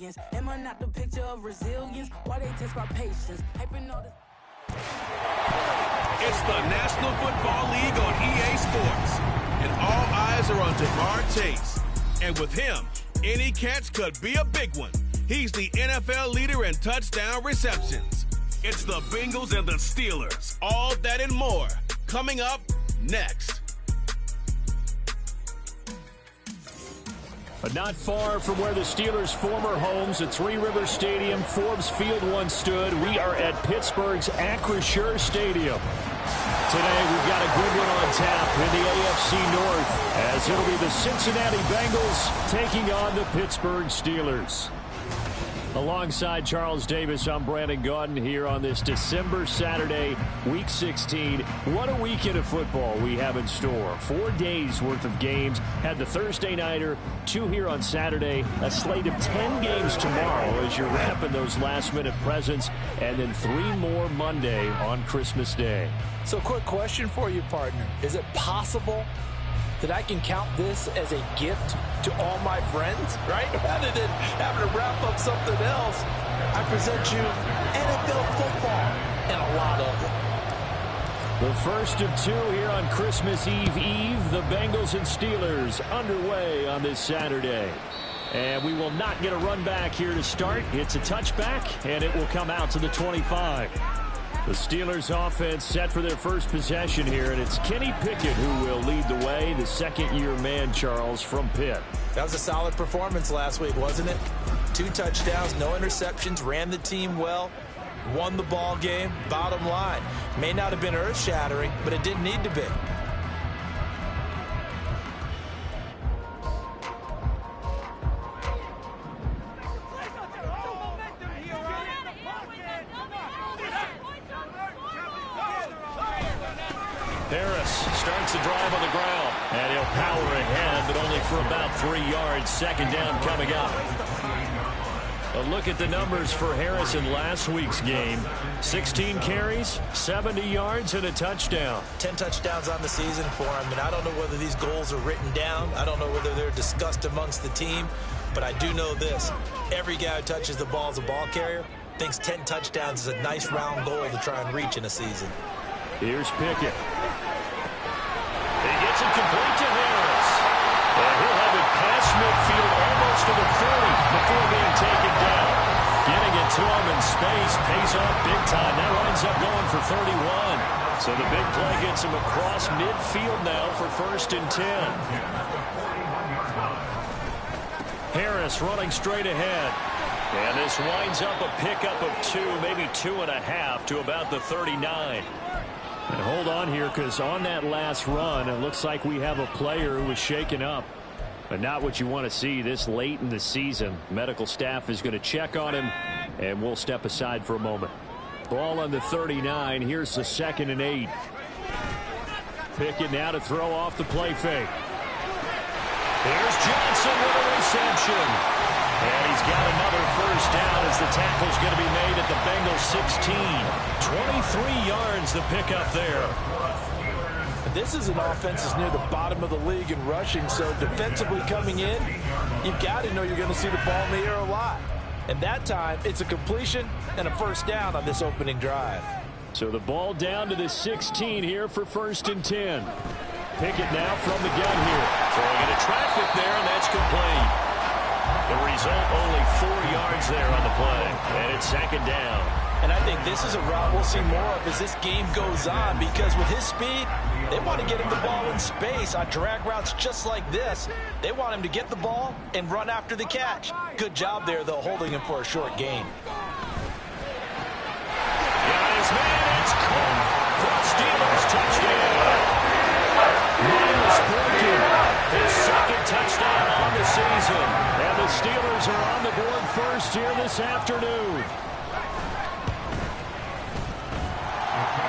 millions. Am I not the picture of resilience? Why they test my patience? Hyping all this. It's the National Football League on EA Sports, and all eyes are on Jamar Chase. And with him, any catch could be a big one. He's the NFL leader in touchdown receptions. It's the Bengals and the Steelers. All that and more coming up next. But not far from where the Steelers' former homes at Three Rivers Stadium, Forbes Field once stood, we are at Pittsburgh's Acrisure Stadium. Today we've got a good one on tap in the AFC North, as it'll be the Cincinnati Bengals taking on the Pittsburgh Steelers. Alongside Charles Davis, I'm Brandon Gaudin here on this December Saturday, Week 16. What a weekend of football we have in store. 4 days worth of games. Had the Thursday nighter, 2 here on Saturday, a slate of 10 games tomorrow as you're wrapping those last-minute presents, and then 3 more Monday on Christmas Day. So quick question for you, partner. Is it possible that I can count this as a gift to all my friends, right? Rather than having to wrap up something else, I present you NFL football and a lot of it. The first of 2 here on Christmas Eve. The Bengals and Steelers underway on this Saturday. And we will not get a run back here to start. It's a touchback, and it will come out to the 25. The Steelers offense set for their first possession here, and it's Kenny Pickett who will lead the way, the second-year man, Charles, from Pitt. That was a solid performance last week, wasn't it? 2 touchdowns, no interceptions, ran the team well, won the ball game. Bottom line, may not have been earth-shattering, but it didn't need to be. Harris starts the drive on the ground, and he'll power ahead, but only for about 3 yards. Second down coming up. A look at the numbers for Harris in last week's game. 16 carries, 70 yards, and a touchdown. 10 touchdowns on the season for him, and I don't know whether these goals are written down. I don't know whether they're discussed amongst the team, but I do know this. Every guy who touches the ball as a ball carrier thinks 10 touchdowns is a nice round goal to try and reach in a season. Here's Pickett. He gets it complete to Harris. And he'll have it past midfield almost to the 30 before being taken down. Getting it to him in space pays off big time. That winds up going for 31. So the big play gets him across midfield now for 1st and 10. Harris running straight ahead. And this winds up a pickup of 2, maybe 2.5 to about the 39. And hold on here, because on that last run, it looks like we have a player who was shaken up. But not what you want to see this late in the season. Medical staff is going to check on him, and we'll step aside for a moment. Ball on the 39. Here's the 2nd and 8. Pickett now to throw off the play fake. Here's Johnson with a reception. And he's got another first down as the tackle's going to be made at the Bengals 16. 23 yards the pickup there. This is an offense that's near the bottom of the league in rushing, so defensively coming in, you've got to know you're going to see the ball in the air a lot. And that time, it's a completion and a first down on this opening drive. So the ball down to the 16 here for 1st and 10. Pickett now from the gun here. Throwing into traffic there, and that's complete. The result, only 4 yards there on the play, and it's 2nd down. And I think this is a route we'll see more of as this game goes on, because with his speed, they want to get him the ball in space on drag routes just like this. They want him to get the ball and run after the catch. Good job there, though, holding him for a short gain. Yeah, his man, it's caught for a Steelers touchdown. Miles Boykin, his 2nd touchdown on the season. And the Steelers are on the board first here this afternoon.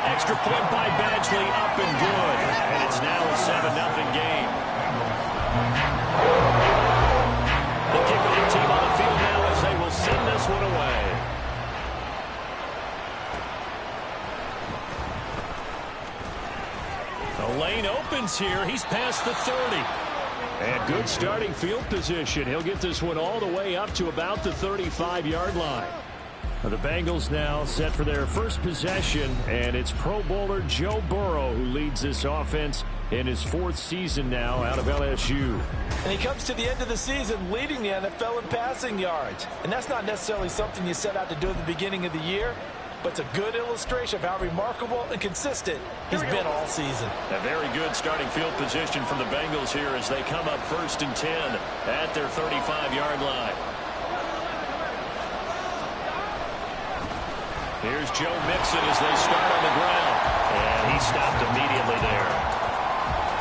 Extra point by Badgley, up and good. And it's now a 7-0 game. The kickoff team on the field now as they will send this one away. The lane opens here. He's past the 30. And good starting field position. He'll get this one all the way up to about the 35-yard line. The Bengals now set for their first possession, and it's Pro Bowler Joe Burrow who leads this offense in his 4th season now out of LSU. And he comes to the end of the season leading the NFL in passing yards. And that's not necessarily something you set out to do at the beginning of the year, but it's a good illustration of how remarkable and consistent he's been all season. A very good starting field position for the Bengals here as they come up 1st and 10 at their 35-yard line. Here's Joe Mixon as they start on the ground. And he stopped immediately there.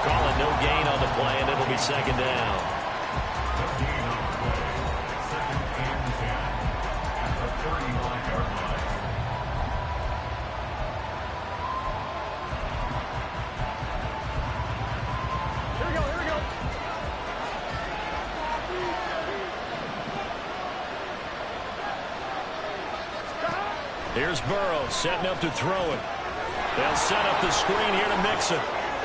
Calling no gain on the play, and it'll be 2nd down. Here's Burrow setting up to throw it. They'll set up the screen here to Mixon.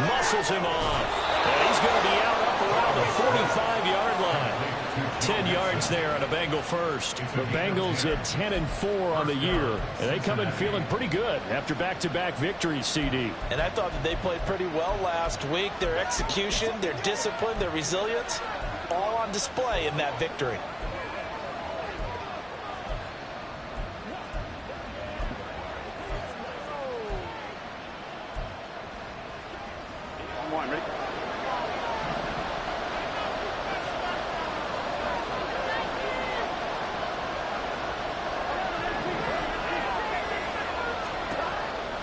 Muscles him off. And he's going to be out up around the 45-yard line. 10 yards there on a Bengal first. The Bengals at 10-4 on the year. And they come in feeling pretty good after back-to-back victories, CD. And I thought that they played pretty well last week. Their execution, their discipline, their resilience, all on display in that victory.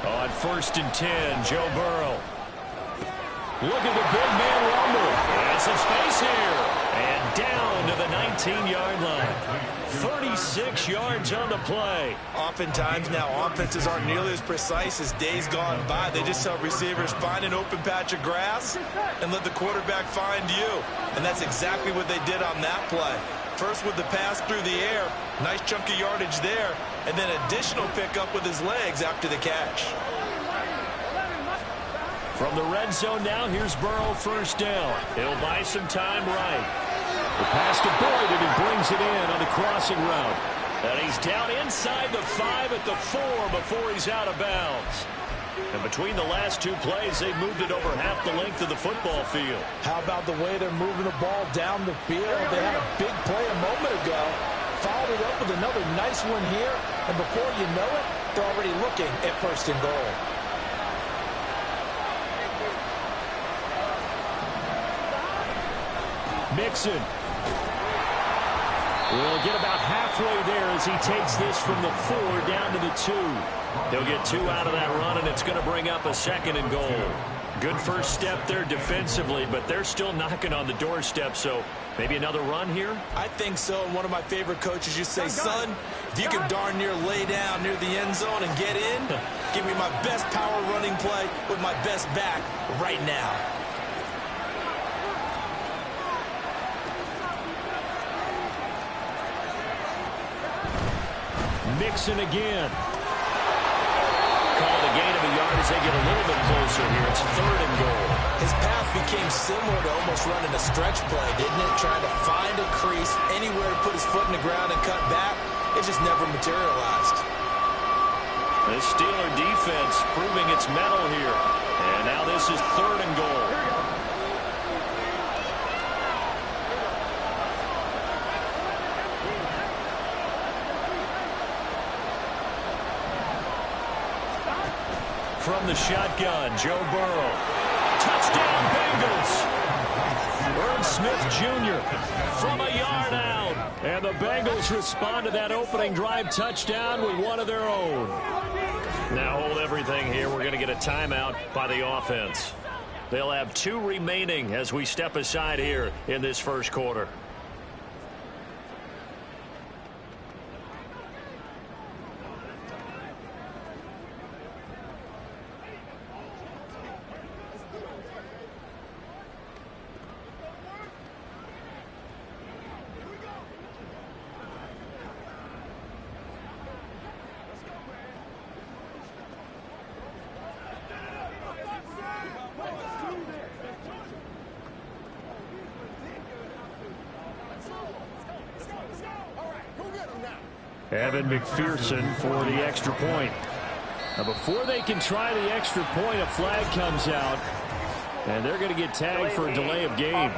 On 1st and 10, Joe Burrow. Look at the big man rumble. And some space here. And down to the 19-yard line. 36 yards on the play. Oftentimes now offenses aren't nearly as precise as days gone by. They just tell receivers, find an open patch of grass and let the quarterback find you. And that's exactly what they did on that play. First with the pass through the air, nice chunk of yardage there, and then additional pickup with his legs after the catch. From the red zone now, here's Burrow 1st down. He'll buy some time right. The pass to Boyd, and he brings it in on the crossing route. And he's down inside the 5 at the 4 before he's out of bounds. And between the last 2 plays, they've moved it over half the length of the football field. How about the way they're moving the ball down the field? They had a big play a moment ago. Followed it up with another nice one here. And before you know it, they're already looking at 1st and goal. Mixon will get about halfway there as he takes this from the 4 down to the 2. They'll get 2 out of that run, and it's going to bring up a 2nd and goal. Good first step there defensively, but they're still knocking on the doorstep, so maybe another run here? I think so. And one of my favorite coaches used to say, son, if you can darn near lay down near the end zone and get in, give me my best power running play with my best back right now. Mixon again. Call the gain of a yard as they get a little bit closer here. It's 3rd and goal. His path became similar to almost running a stretch play, didn't it? Trying to find a crease, anywhere to put his foot in the ground and cut back. It just never materialized. The Steeler defense proving its mettle here. And now this is 3rd and goal. From the shotgun, Joe Burrow. Touchdown, Bengals. Irv Smith Jr. from a yard out. And the Bengals respond to that opening drive touchdown with one of their own. Now hold everything here. We're going to get a timeout by the offense. They'll have 2 remaining as we step aside here in this 1st quarter. Evan McPherson for the extra point. Now, before they can try the extra point, a flag comes out, and they're going to get tagged for a delay of game.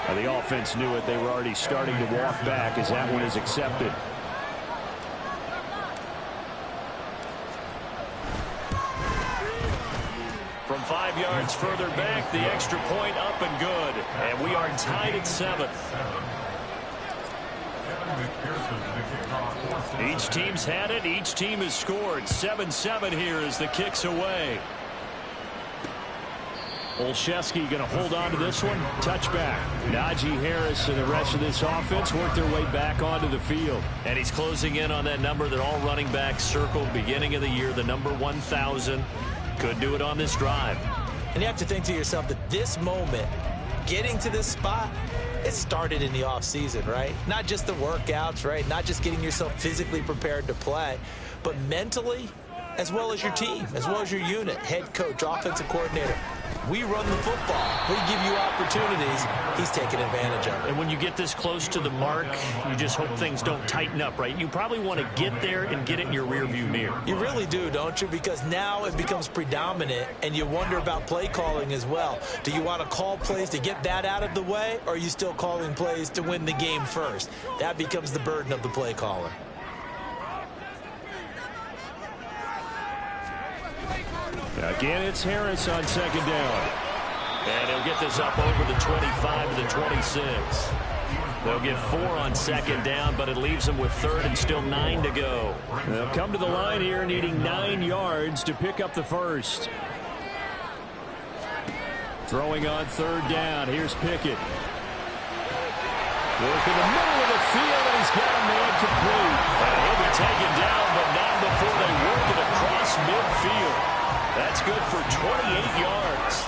Now, the offense knew it. They were already starting to walk back as that one is accepted. From 5 yards further back, the extra point up and good. And we are tied at 7. Each team's had it. Each team has scored. 7-7 here as the kick's away. Olszewski going to hold on to this one. Touchback. Najee Harris and the rest of this offense work their way back onto the field. And he's closing in on that number that all running backs circled beginning of the year, the number 1,000. Could do it on this drive. And you have to think to yourself that this moment, getting to this spot, it started in the offseason, right? Not just the workouts, right? Not just getting yourself physically prepared to play, but mentally, as well as your team, as well as your unit, head coach, offensive coordinator. We run the football. We give you opportunities. He's taking advantage of it. And when you get this close to the mark, you just hope things don't tighten up, right? You probably want to get there and get it in your rearview mirror. You really do, don't you? Because now it becomes predominant, and you wonder about play calling as well. Do you want to call plays to get that out of the way, or are you still calling plays to win the game first? That becomes the burden of the play caller. Again, it's Harris on second down. And he'll get this up over the 25 to the 26. They'll get 4 on second down, but it leaves them with 3rd and still 9 to go. They'll come to the line here needing 9 yards to pick up the first. Throwing on 3rd down. Here's Pickett. Work in the middle of the field, and he's got a man complete. And he'll be taken down, but not before they work it across midfield. That's good for 28 yards.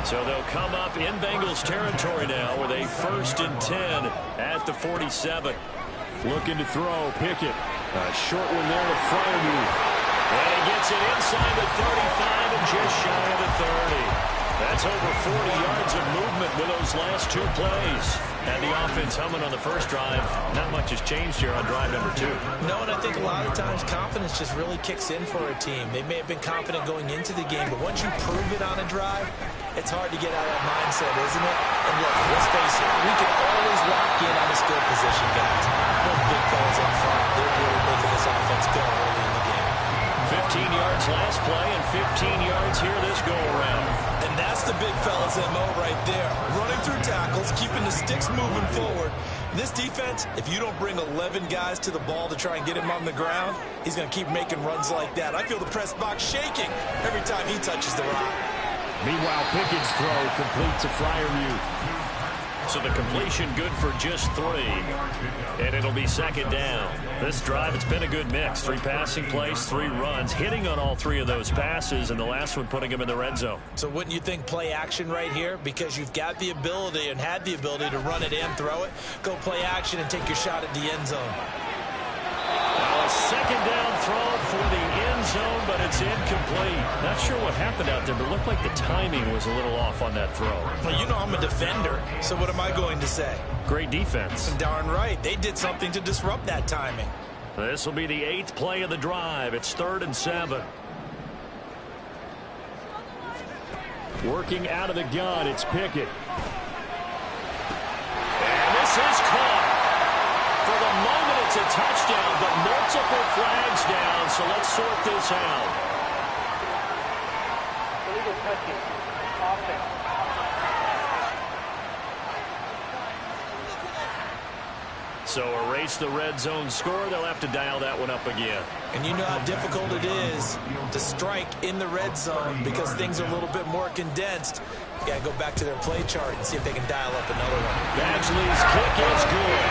So they'll come up in Bengals territory now with a 1st and 10 at the 47. Looking to throw, Pickett. A short one there to Freiermuth. And he gets it inside the 35 and just shy of the 30. That's over 40 yards of movement with those last 2 plays. And the offense humming on the first drive. Not much has changed here on drive number 2. No, and I think a lot of times confidence just really kicks in for a team. They may have been confident going into the game, but once you prove it on a drive, it's hard to get out of that mindset, isn't it? And look, let's face it, we can always lock in on the skill position, guys. Those big fellas up front, they're really making this offense go early in the game. 15 yards last play and 15 yards here this go-around. And that's the big fella's MO right there. Running through tackles, keeping the sticks moving forward. This defense, if you don't bring 11 guys to the ball to try and get him on the ground, he's going to keep making runs like that. I feel the press box shaking every time he touches the rock. Meanwhile, Pickett's throw complete to Freiermuth. So the completion good for just 3. And it'll be second down. This drive, it's been a good mix. 3 passing plays, 3 runs, hitting on all 3 of those passes, and the last one putting him in the red zone. So wouldn't you think play action right here? Because you've got the ability and had the ability to run it and throw it. Go play action and take your shot at the end zone. Now a second down throw for the end zone, but it's incomplete. Not sure what happened out there, but it looked like the timing was a little off on that throw. Well, you know I'm a defender, so what am I going to say? Great defense. Darn right. They did something to disrupt that timing. This will be the 8th play of the drive. It's 3rd and 7. Working out of the gun, it's Pickett. And this is caught. For the moment, it's a touchdown, but multiple flags down, so let's sort this out. Illegal touching. Offense. So erase the red zone score. They'll have to dial that one up again. And you know how difficult it is to strike in the red zone because things are a little bit more condensed. You got to go back to their play chart and see if they can dial up another one. Badgley's kick is good.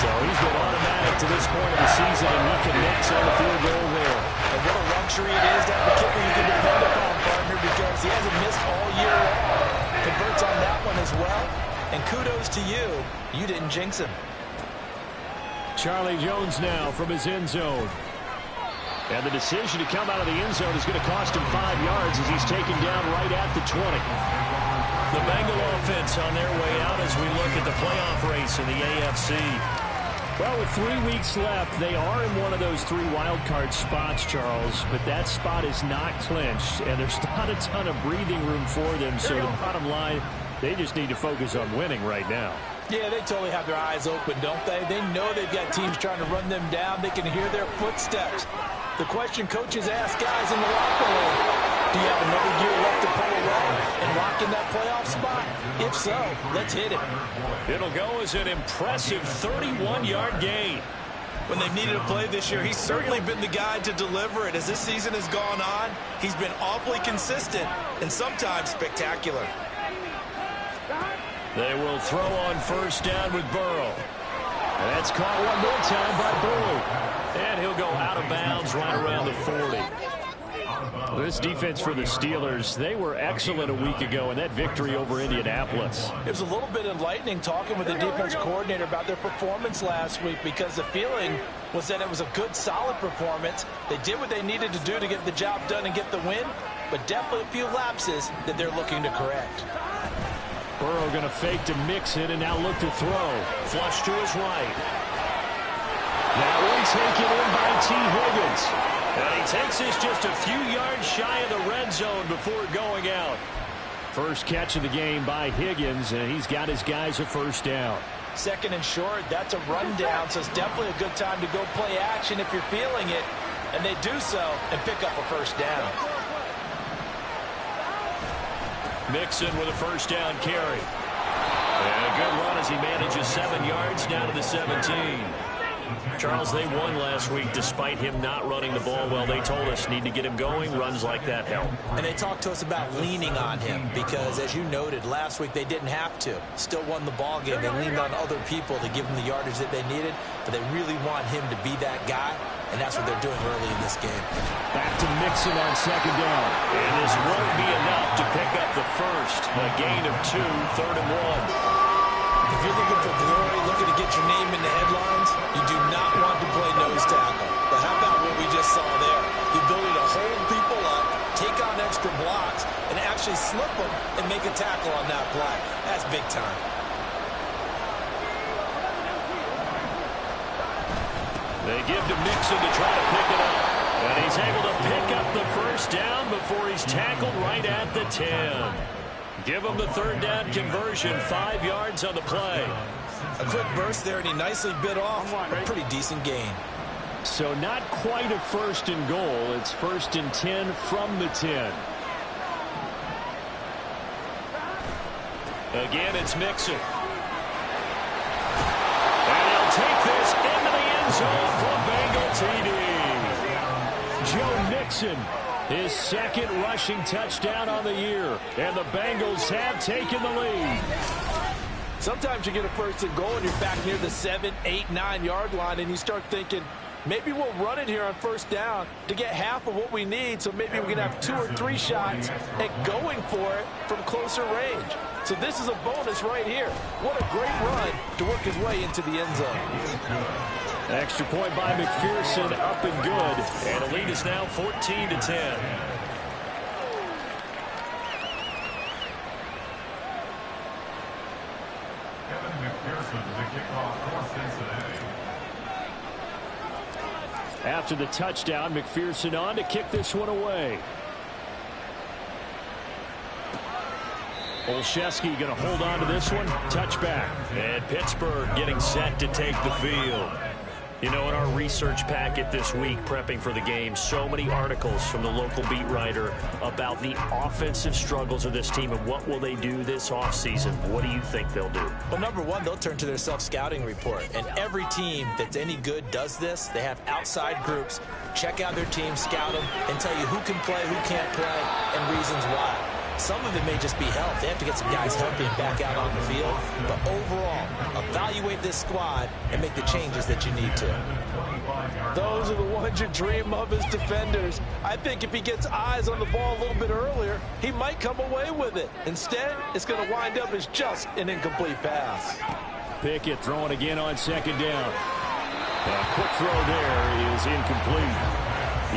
So he's been automatic to this point of the season, and he connects on the field goal there. And what a luxury it is to have a kicker you can depend upon, partner, because he hasn't missed all year long. Converts on that one as well. And kudos to you. You didn't jinx him. Charlie Jones now from his end zone. And the decision to come out of the end zone is going to cost him 5 yards as he's taken down right at the 20. The Bengal offense on their way out as we look at the playoff race in the AFC. Well, with 3 weeks left, they are in one of those 3 wild card spots, Charles, but that spot is not clinched, and there's not a ton of breathing room for them, so the bottom line, they just need to focus on winning right now. Yeah, they totally have their eyes open, don't they? They know they've got teams trying to run them down. They can hear their footsteps. The question coaches ask guys in the locker room, do you have another gear left to pull away and lock in that playoff spot? If so, let's hit it. It'll go as an impressive 31-yard gain. When they've needed a play this year, he's certainly been the guy to deliver it. As this season has gone on, he's been awfully consistent and sometimes spectacular. They will throw on first down with Burrow. That's caught one more time by Burrow. And he'll go out of bounds right around the 40. This defense for the Steelers, they were excellent a week ago in that victory over Indianapolis. It was a little bit enlightening talking with the defense coordinator about their performance last week because the feeling was that it was a good, solid performance. They did what they needed to do to get the job done and get the win, but definitely a few lapses that they're looking to correct. Burrow going to fake to mix it and now look to throw. Flush to his right. That one taken in by T. Higgins. And he takes this just a few yards shy of the red zone before going out. First catch of the game by Higgins, and he's got his guys a first down. Second and short, that's a rundown, so it's definitely a good time to go play action if you're feeling it. And they do so and pick up a first down. Mixon with a first down carry. And a good run as he manages 7 yards down to the 17. Charles, they won last week despite him not running the ball well. They told us need to get him going. Runs like that help. And they talked to us about leaning on him because, as you noted, last week they didn't have to. Still won the ball game. They leaned on other people to give them the yardage that they needed, but they really want him to be that guy, and that's what they're doing early in this game. Back to Mixon on second down. And this won't be enough to pick up the first. A gain of 2, 3rd and 1. If you're looking for glory, looking to get your name in the headlines, you do not want to play nose tackle. But how about what we just saw there? The ability to hold people up, take on extra blocks, and actually slip them and make a tackle on that play. That's big time. They give to Mixon to try to pick it up. And he's able to pick up the first down before he's tackled right at the 10. Give him the 3rd down conversion, 5 yards on the play. A quick burst there, and he nicely bit off a pretty decent gain. So not quite a 1st and goal. It's 1st and 10 from the 10. Again, it's Mixon. And he'll take this into the end zone for Bengal TD. Joe Mixon, his 2nd rushing touchdown on the year. And the Bengals have taken the lead. Sometimes you get a 1st and goal and you're back near the 7, 8, 9 yard line and you start thinking, maybe we'll run it here on 1st down to get half of what we need, so maybe we can have 2 or 3 shots at going for it from closer range. So this is a bonus right here. What a great run to work his way into the end zone. Extra point by McPherson, up and good. And the lead is now 14-10. After the touchdown, McPherson on to kick this one away. Olszewski going to hold on to this one. Touchback. And Pittsburgh getting set to take the field. You know, in our research packet this week, prepping for the game, so many articles from the local beat writer about the offensive struggles of this team and what will they do this offseason. What do you think they'll do? Well, number one, they'll turn to their self-scouting report. And every team that's any good does this. They have outside groups. Check out their team, scout them, and tell you who can play, who can't play, and reasons why. Some of it may just be health. They have to get some guys healthy and back out on the field. But overall, evaluate this squad and make the changes that you need to. Those are the ones you dream of as defenders. I think if he gets eyes on the ball a little bit earlier, he might come away with it. Instead, it's going to wind up as just an incomplete pass. Pickett throwing again on 2nd down. A quick throw there is incomplete.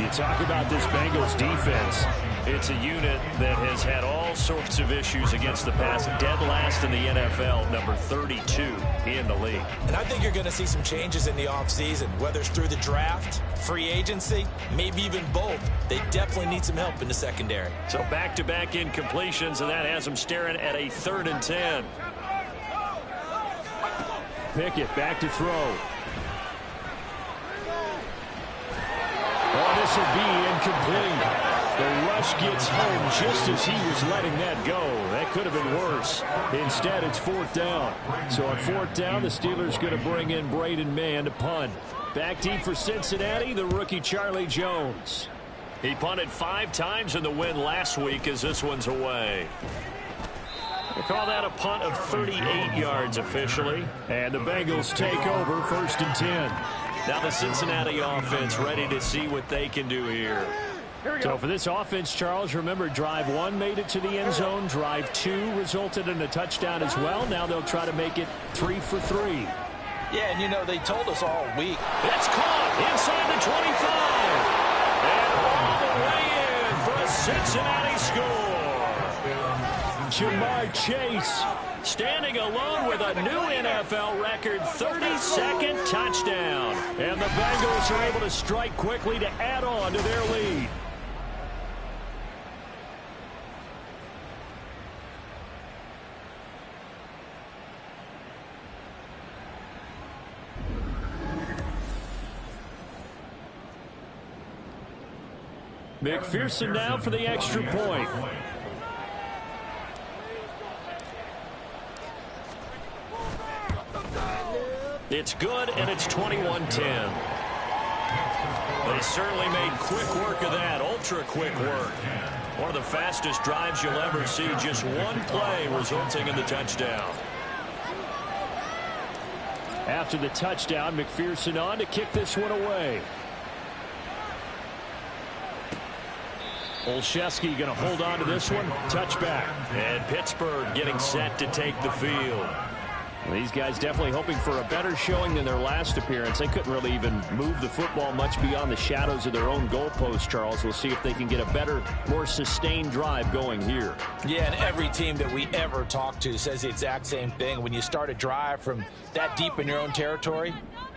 You talk about this Bengals defense. It's a unit that has had all sorts of issues against the pass. Dead last in the NFL, number 32 in the league. And I think you're going to see some changes in the offseason, whether it's through the draft, free agency, maybe even both. They definitely need some help in the secondary. So back-to-back incompletions, and that has them staring at a 3rd and 10. Pickett back to throw. Oh, this will be incomplete. The rush gets home just as he was letting that go. That could have been worse. Instead, it's 4th down. So on 4th down, the Steelers going to bring in Braden Mann to punt. Back deep for Cincinnati, the rookie Charlie Jones. He punted 5 times in the win last week as this one's away. They call that a punt of 38 yards officially. And the Bengals take over 1st and 10. Now the Cincinnati offense ready to see what they can do here. So for this offense, Charles, remember drive 1 made it to the end zone. Drive 2 resulted in a touchdown as well. Now they'll try to make it 3 for 3. Yeah, and you know, they told us all week. It's caught inside the 25. And all the way in for a Cincinnati score. Jamar Chase standing alone with a new NFL record 32nd touchdown. And the Bengals are able to strike quickly to add on to their lead. McPherson now for the extra point. It's good, and it's 21-10. They certainly made quick work of that, ultra-quick work. One of the fastest drives you'll ever see, just one play resulting in the touchdown. After the touchdown, McPherson on to kick this one away. Olszewski going to hold on to this one. Touchback. And Pittsburgh getting set to take the field. Well, these guys definitely hoping for a better showing than their last appearance. They couldn't really even move the football much beyond the shadows of their own goalpost, Charles. We'll see if they can get a better, more sustained drive going here. Yeah, and every team that we ever talk to says the exact same thing. When you start a drive from that deep in your own territory,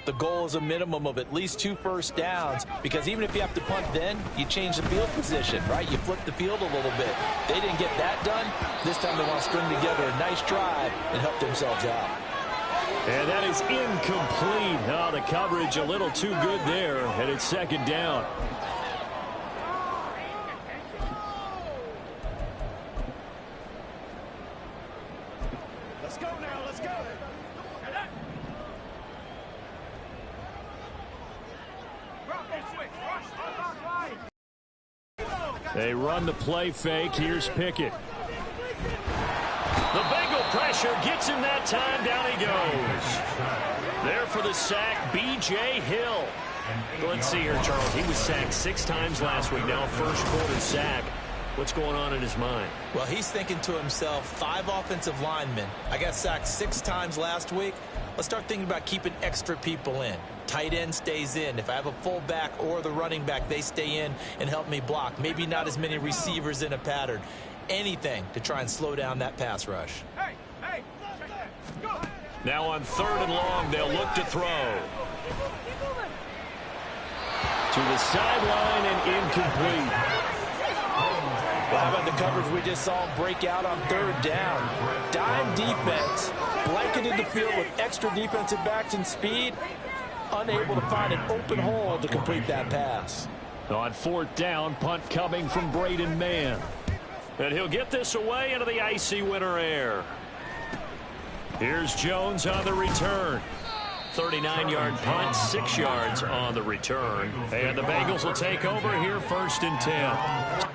the goal is a minimum of at least 2 first downs, because even if you have to punt then, you change the field position, right? You flip the field a little bit. They didn't get that done. This time they want to string together a nice drive and help themselves out. And that is incomplete. Oh, the coverage a little too good there, and it's 2nd down. Let's go now, let's go. They run the play fake. Here's Pickett. The Bengal pressure gets him that time. Down he goes. There for the sack, B.J. Hill. Let's see here, Charles. He was sacked 6 times last week. Now first quarter sack. What's going on in his mind? Well, he's thinking to himself, 5 offensive linemen. I got sacked 6 times last week. Let's start thinking about keeping extra people in. Tight end stays in. If I have a fullback or the running back, they stay in and help me block. Maybe not as many receivers in a pattern. Anything to try and slow down that pass rush. Hey, go. Now on 3rd and long, they'll look to throw. To the sideline and incomplete. Well, how about the coverage we just saw break out on 3rd down? Dime defense, blanketed the field with extra defensive backs and speed, unable to find an open hole to complete that pass. On 4th down, punt coming from Braden Mann. And he'll get this away into the icy winter air. Here's Jones on the return. 39-yard punt, 6 yards on the return. And the Bengals will take over here 1st and 10.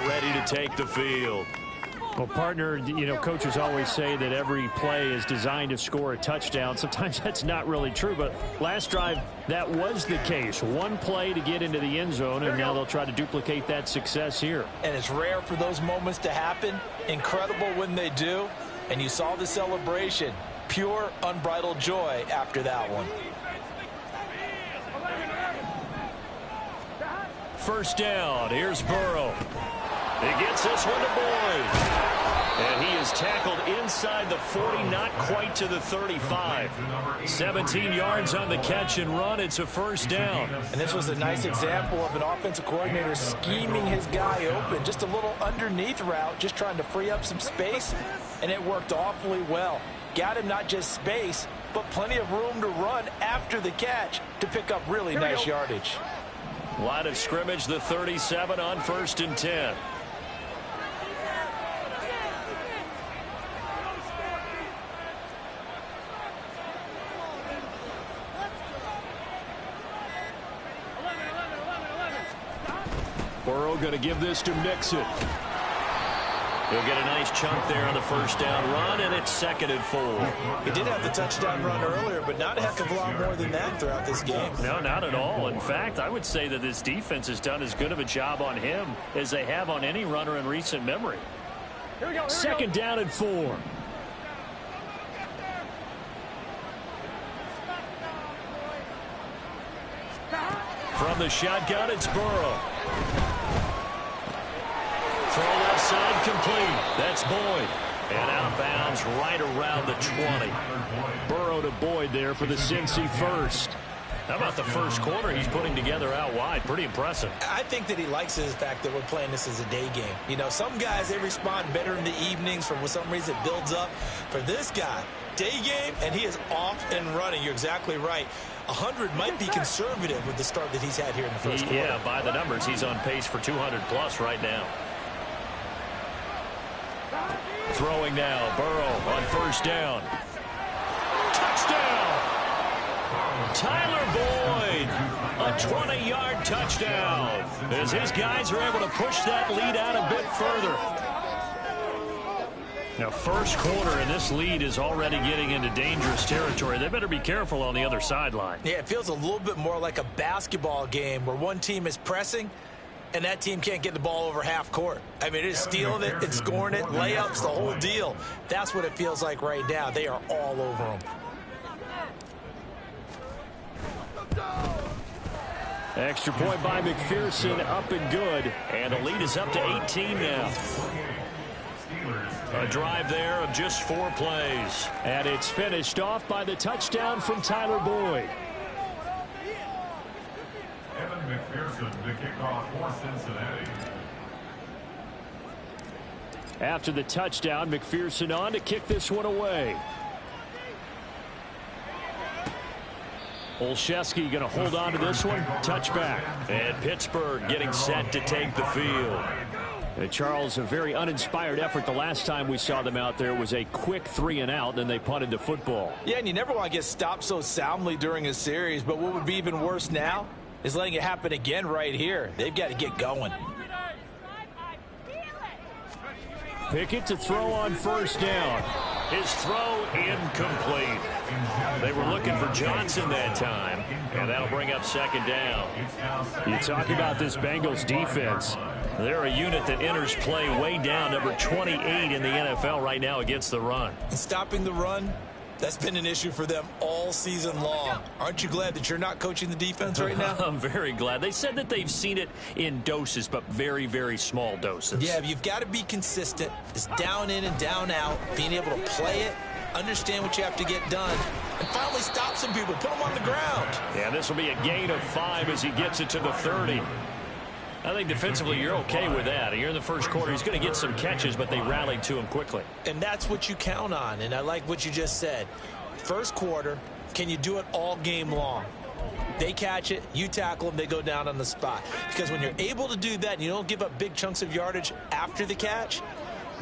Ready to take the field. Well, partner, you know, coaches always say that every play is designed to score a touchdown. Sometimes that's not really true, but last drive, that was the case. One play to get into the end zone, and now they'll try to duplicate that success here. And it's rare for those moments to happen. Incredible when they do. And you saw the celebration. Pure, unbridled joy after that one. First down. Here's Burrow. He gets this one to Boyd. And he is tackled inside the 40, not quite to the 35. 17 yards on the catch and run. It's a first down. And this was a nice example of an offensive coordinator scheming his guy open. Just a little underneath route, just trying to free up some space. And it worked awfully well. Got him not just space, but plenty of room to run after the catch to pick up really nice yardage. Line of scrimmage, the 37 on 1st and 10. Burrow going to give this to Mixon. He'll get a nice chunk there on the first down run, and it's 2nd and 4. He did have the touchdown run earlier, but not a heck of a lot more than that throughout this game. No, not at all. In fact, I would say that this defense has done as good of a job on him as they have on any runner in recent memory. 2nd down and 4. From the shotgun, it's Burrow. Throw left side complete. That's Boyd. And out of bounds right around the 20. Burrow to Boyd there for the Cincy first. How about the first quarter he's putting together out wide? Pretty impressive. I think that he likes the fact that we're playing this as a day game. You know, some guys, they respond better in the evenings. For some reason, it builds up. For this guy, day game, and he is off and running. You're exactly right. 100 might be conservative with the start that he's had here in the first quarter. Yeah, by the numbers, he's on pace for 200+ right now. Throwing now, Burrow on first down. Touchdown! Tyler Boyd, a 20-yard touchdown, as his guys are able to push that lead out a bit further. Now, first quarter, and this lead is already getting into dangerous territory. They better be careful on the other sideline. Yeah, it feels a little bit more like a basketball game where one team is pressing and that team can't get the ball over half court. I mean, it is stealing it, it's scoring it, layups, the whole deal. That's what it feels like right now. They are all over them. Extra point by McPherson, up and good. And the lead is up to 18 now. A drive there of just 4 plays. And it's finished off by the touchdown from Tyler Boyd. Evan McPherson to kick off for Cincinnati. After the touchdown, McPherson on to kick this one away. Olszewski going to hold on to this one. Touchback. And Pittsburgh getting set to take the field. Charles, a very uninspired effort. The last time we saw them out there was a quick 3-and-out, then they punted the football. Yeah, and you never want to get stopped so soundly during a series, but what would be even worse now is letting it happen again right here. They've got to get going. Pickett to throw on first down. His throw incomplete. They were looking for Johnson that time, and that'll bring up 2nd down. You talk about this Bengals defense. They're a unit that enters play way down, number 28 in the NFL right now against the run. And stopping the run, that's been an issue for them all season long. Aren't you glad that you're not coaching the defense right now? I'm very glad. They said that they've seen it in doses, but very, very small doses. Yeah, you've got to be consistent. It's down in and down out, being able to play it, understand what you have to get done, and finally stop some people, put them on the ground. Yeah, this will be a gain of 5 as he gets it to the 30. I think defensively you're okay with that. You're in the first quarter. He's going to get some catches, but they rallied to him quickly. And that's what you count on, and I like what you just said. First quarter, can you do it all game long? They catch it, you tackle them, they go down on the spot. Because when you're able to do that and you don't give up big chunks of yardage after the catch,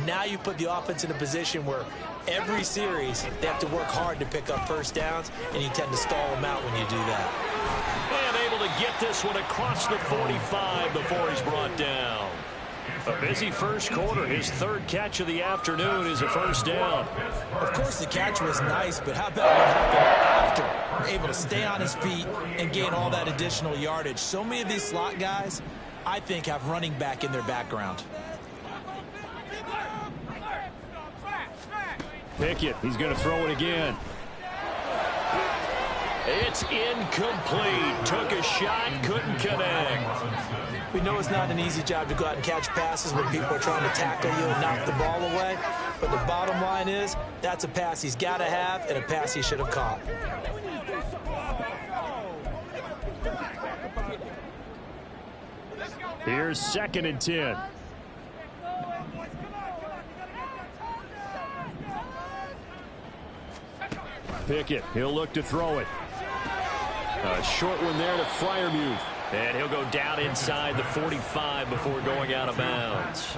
now you put the offense in a position where every series they have to work hard to pick up first downs, and you tend to stall them out when you do that. And able to get this one across the 45 before he's brought down. A busy first quarter. His third catch of the afternoon is a first down. Of course, the catch was nice, but how about what happened after? Able to stay on his feet and gain all that additional yardage. So many of these slot guys, I think, have running back in their background. Pickett, he's going to throw it again. It's incomplete. Took a shot, couldn't connect. We know it's not an easy job to go out and catch passes when people are trying to tackle you and knock the ball away. But the bottom line is, that's a pass he's got to have and a pass he should have caught. Here's 2nd and 10. Pickett, he'll look to throw it. A short one there to Freiermuth. And he'll go down inside the 45 before going out of bounds.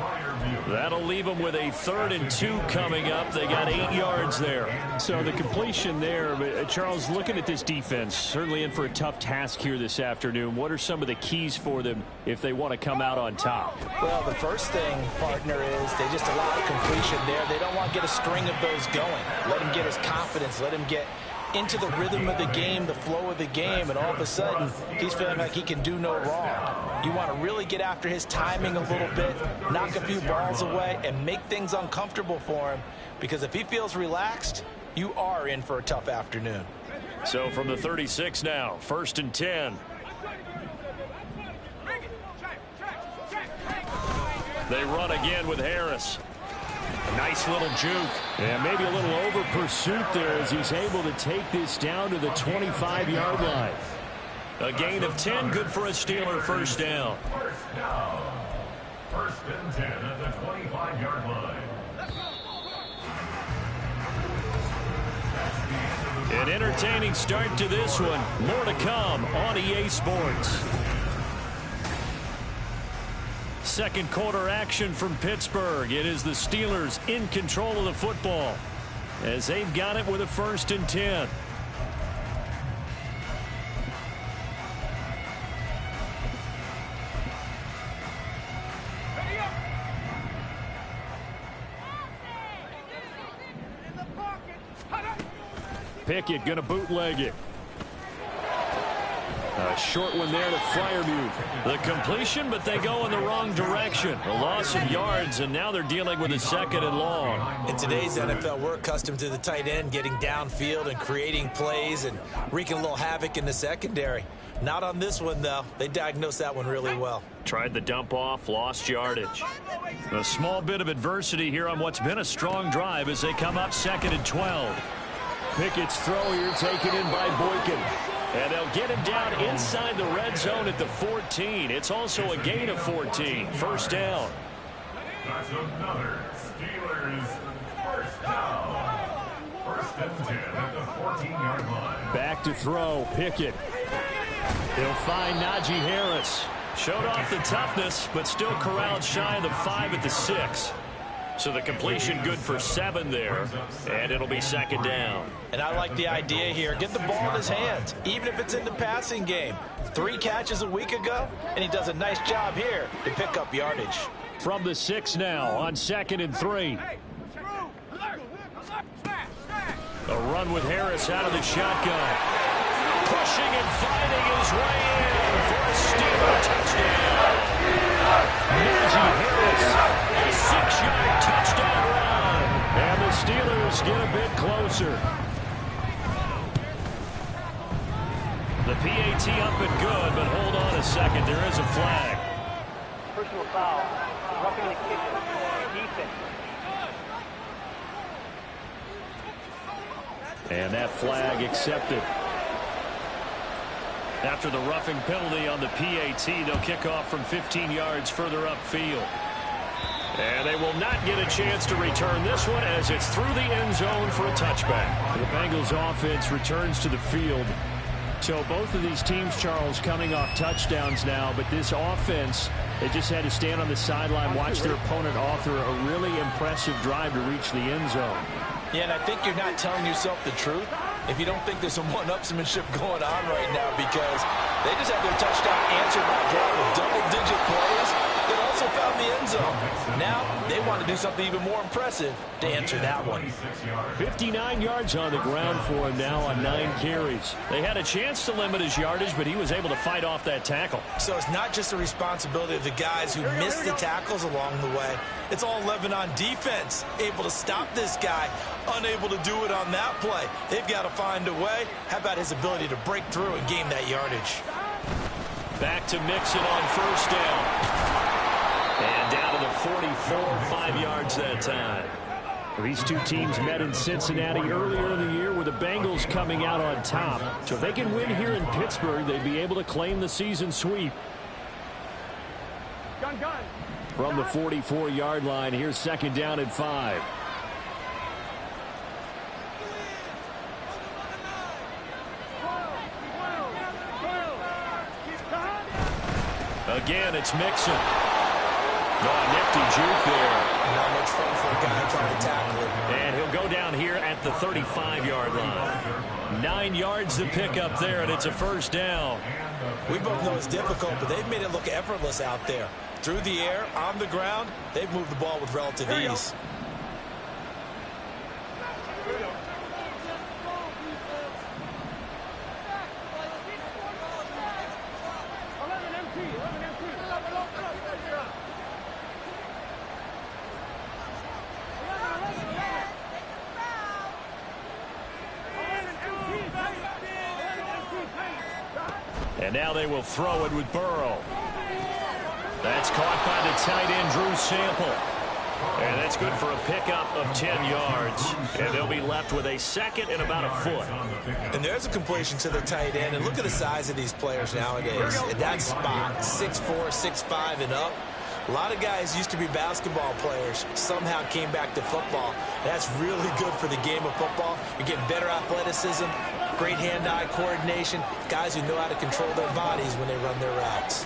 That'll leave them with a 3rd and 2 coming up. They got 8 yards there. So the completion there, but Charles, looking at this defense, certainly in for a tough task here this afternoon. What are some of the keys for them if they want to come out on top? Well, the first thing, partner, is they just allow completion there. They don't want to get a string of those going. Let him get his confidence. Let him get into the rhythm of the game, the flow of the game, and all of a sudden, he's feeling like he can do no wrong. You want to really get after his timing a little bit, knock a few balls away, and make things uncomfortable for him, because if he feels relaxed, you are in for a tough afternoon. So from the 36 now, 1st and 10. They run again with Harris. A nice little juke. And maybe a little over pursuit there as he's able to take this down to the 25-yard line. A gain of 10, good for a Steeler first down. First down. 1st and 10 at the 25-yard line. An entertaining start to this one. More to come on EA Sports. Second quarter action from Pittsburgh. It is the Steelers in control of the football as they've got it with a 1st and 10. Pickett going to bootleg it. A short one there to Freiermuth. The completion, but they go in the wrong direction. A loss of yards, and now they're dealing with a 2nd and long. In today's NFL, we're accustomed to the tight end getting downfield and creating plays and wreaking a little havoc in the secondary. Not on this one, though. They diagnosed that one really well. Tried the dump off, lost yardage. A small bit of adversity here on what's been a strong drive as they come up 2nd and 12. Pickett's throw here taken in by Boykin. And they'll get him down inside the red zone at the 14. It's also a gain of 14. First down. That's another Steelers first down. 1st and 10 at the 14-yard line. Back to throw. Pickett. He'll find Najee Harris. Showed off the toughness, but still corralled shy of the 5 at the 6. So the completion good for 7 there, and it'll be 2nd down. And I like the idea here. Get the ball in his hands, even if it's in the passing game. 3 catches a week ago, and he does a nice job here to pick up yardage. From the 6 now on 2nd and 3. A run with Harris out of the shotgun. Pushing and fighting his way in for a Steeler touchdown. Najee Harris. A 6-yard touchdown run. And the Steelers get a bit closer. The PAT up and good, but hold on a second. There is a flag. Personal foul. Roughing the kicker. Defense. And that flag accepted. After the roughing penalty on the PAT, they'll kick off from 15 yards further upfield. And they will not get a chance to return this one as it's through the end zone for a touchback. The Bengals offense returns to the field. So both of these teams, Charles, coming off touchdowns now, but this offense, they just had to stand on the sideline, watch their opponent author a really impressive drive to reach the end zone. Yeah, and I think you're not telling yourself the truth if you don't think there's some one-upsmanship going on right now, because they just had their touchdown answered by a drive of double-digit plays that also found the end zone. Now they want to do something even more impressive to answer that one. 59 yards on the ground for him now on 9 carries. They had a chance to limit his yardage, but he was able to fight off that tackle. So it's not just the responsibility of the guys who missed the tackles along the way. It's all 11 on defense, able to stop this guy, unable to do it on that play. They've got to find a way. How about his ability to break through and gain that yardage? Back to Mixon on first down. And down to the 44, 5 yards that time. These two teams met in Cincinnati earlier in the year with the Bengals coming out on top. So if they can win here in Pittsburgh, they'd be able to claim the season sweep. From the 44-yard line, here's second down and 5. Again, it's Mixon. Oh, nifty juke there. Not much fun for a guy trying to tackle him. And he'll go down here at the 35-yard line. 9 yards to pick up there, and it's a first down. We both know it's difficult, but they've made it look effortless out there. Through the air, on the ground, they've moved the ball with relative ease. And now they will throw it with Burrow. That's caught by the tight end, Drew Sample. And that's good for a pickup of 10 yards. And they'll be left with a second and about a foot. And there's a completion to the tight end. And look at the size of these players nowadays. At that spot, 6'4", 6'5", and up. A lot of guys used to be basketball players, somehow came back to football. That's really good for the game of football. You're getting better athleticism, great hand-eye coordination, guys who know how to control their bodies when they run their routes.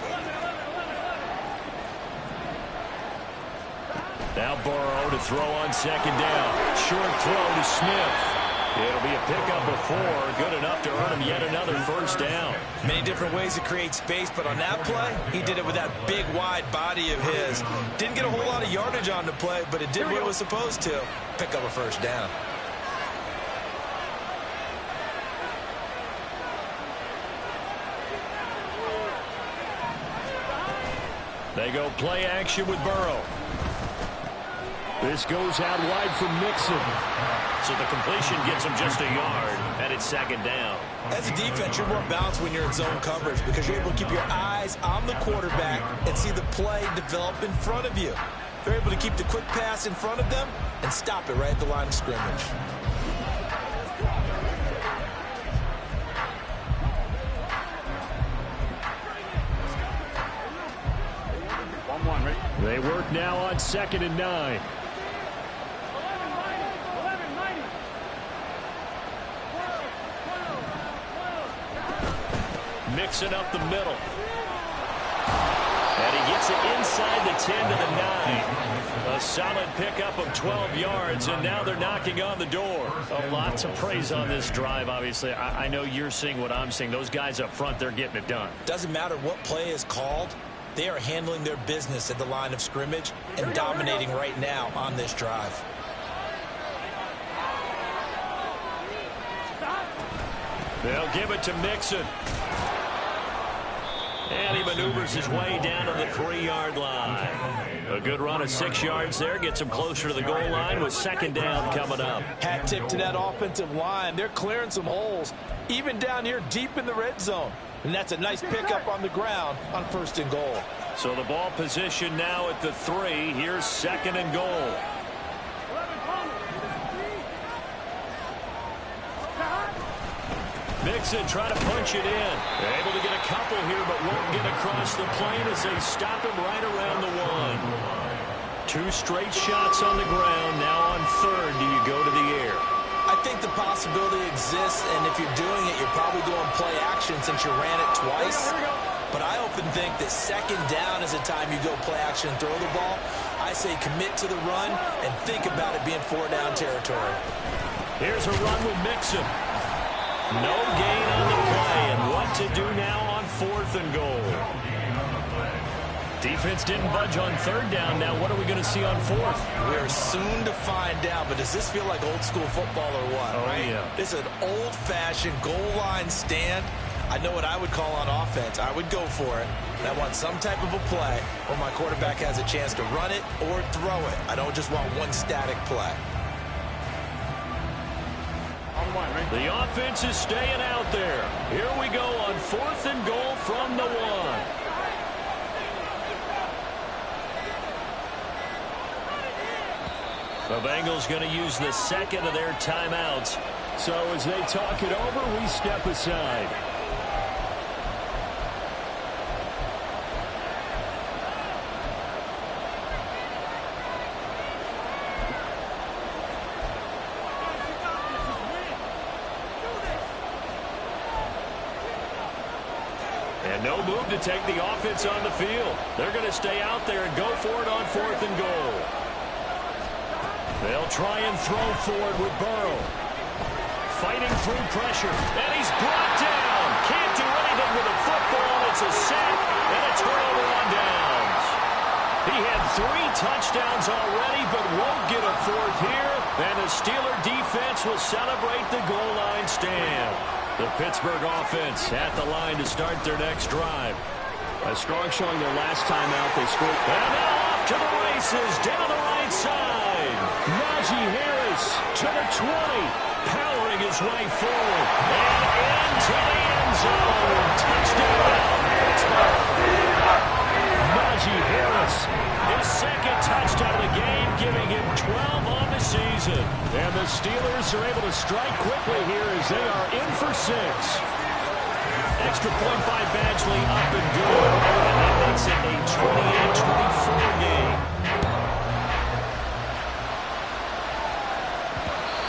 Now Burrow to throw on second down. Short throw to Smith. It'll be a pickup of 4, good enough to earn him yet another first down. Many different ways to create space, but on that play, he did it with that big, wide body of his. Didn't get a whole lot of yardage on the play, but it did what it was supposed to. Pick up a first down. They go play action with Burrow. This goes out wide for Mixon. So the completion gets him just a yard, and it's second down. As a defense, you're more balanced when you're in zone coverage because you're able to keep your eyes on the quarterback and see the play develop in front of you. They're able to keep the quick pass in front of them and stop it right at the line of scrimmage. They work now on second and 9. Mixing up the middle. And he gets it inside the 10 to the 9. A solid pickup of 12 yards, and now they're knocking on the door. A lot to praise on this drive, obviously. I know you're seeing what I'm seeing. Those guys up front, they're getting it done. Doesn't matter what play is called. They are handling their business at the line of scrimmage and dominating right now on this drive. They'll give it to Mixon. And he maneuvers his way down to the 3-yard line. A good run of 6 yards there. Gets him closer to the goal line with second down coming up. Hat tip to that offensive line. They're clearing some holes, even down here deep in the red zone. And that's a nice pickup on the ground on first and goal. So the ball position now at the 3. Here's second and goal. Mixon trying to punch it in. They're able to get a couple here, but won't get across the plane as they stop him right around the 1. 2 straight shots on the ground. Now on 3rd, do you go to the air? I think the possibility exists, and if you're doing it, you're probably going play action since you ran it twice. But I often think that 2nd down is the time you go play action and throw the ball. I say commit to the run and think about it being 4-down territory. Here's a run with Mixon. No gain on the play, and what to do now on 4th and goal. Defense didn't budge on 3rd down. Now what are we going to see on 4th? We're soon to find out, but does this feel like old school football or what? Oh, right? Yeah. This is an old-fashioned goal line stand. I know what I would call on offense. I would go for it. And I want some type of a play where my quarterback has a chance to run it or throw it. I don't just want one static play. The offense is staying out there. Here we go on 4th and goal from the 1. The Bengals going to use the 2nd of their timeouts. So as they talk it over, we step aside. And no move to take the offense on the field. They're going to stay out there and go for it on 4th and goal. They'll try and throw forward with Burrow. Fighting through pressure. And he's brought down. Can't do anything with a football. It's a sack and a turnover on downs. He had 3 touchdowns already, but won't get a 4th here. And the Steeler defense will celebrate the goal line stand. The Pittsburgh offense at the line to start their next drive. A strong showing their last time out. They scored. And now off to the races down the right side. Najee Harris to the 20. Powering his way forward. And into the end zone. Touchdown, Pittsburgh. Najee Harris. His 2nd touchdown of the game, giving him 12 on the season. And the Steelers are able to strike quickly here as they are in for 6. Extra point by Badgley, up and good. And that makes it a 28-24 game.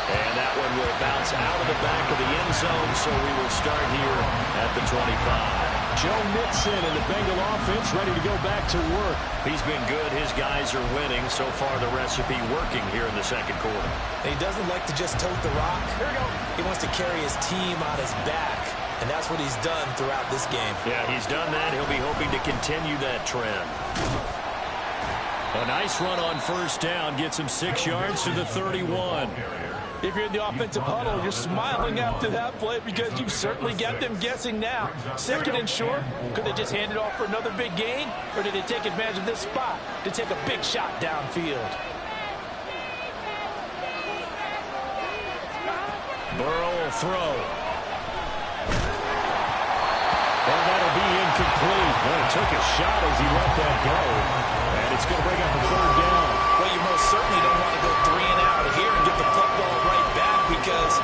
And that one will bounce out of the back of the end zone, so we will start here at the 25. Joe Mixon and the Bengal offense ready to go back to work. He's been good. His guys are winning. So far, the recipe working here in the 2nd quarter. And he doesn't like to just tote the rock. He wants to carry his team on his back. And that's what he's done throughout this game. Yeah, he's done that. He'll be hoping to continue that trend. A nice run on 1st down. Gets him 6 yards to the 31. If you're in the offensive huddle, you're smiling after that play because you've certainly got them guessing now. 2nd and short, could they just hand it off for another big gain? Or did they take advantage of this spot to take a big shot downfield? Burrow will throw. And that'll be incomplete. Well, he took a shot as he let that go. And it's going to bring up a 3rd down. Well, you most certainly don't want to go 3 and out here and get the football right back because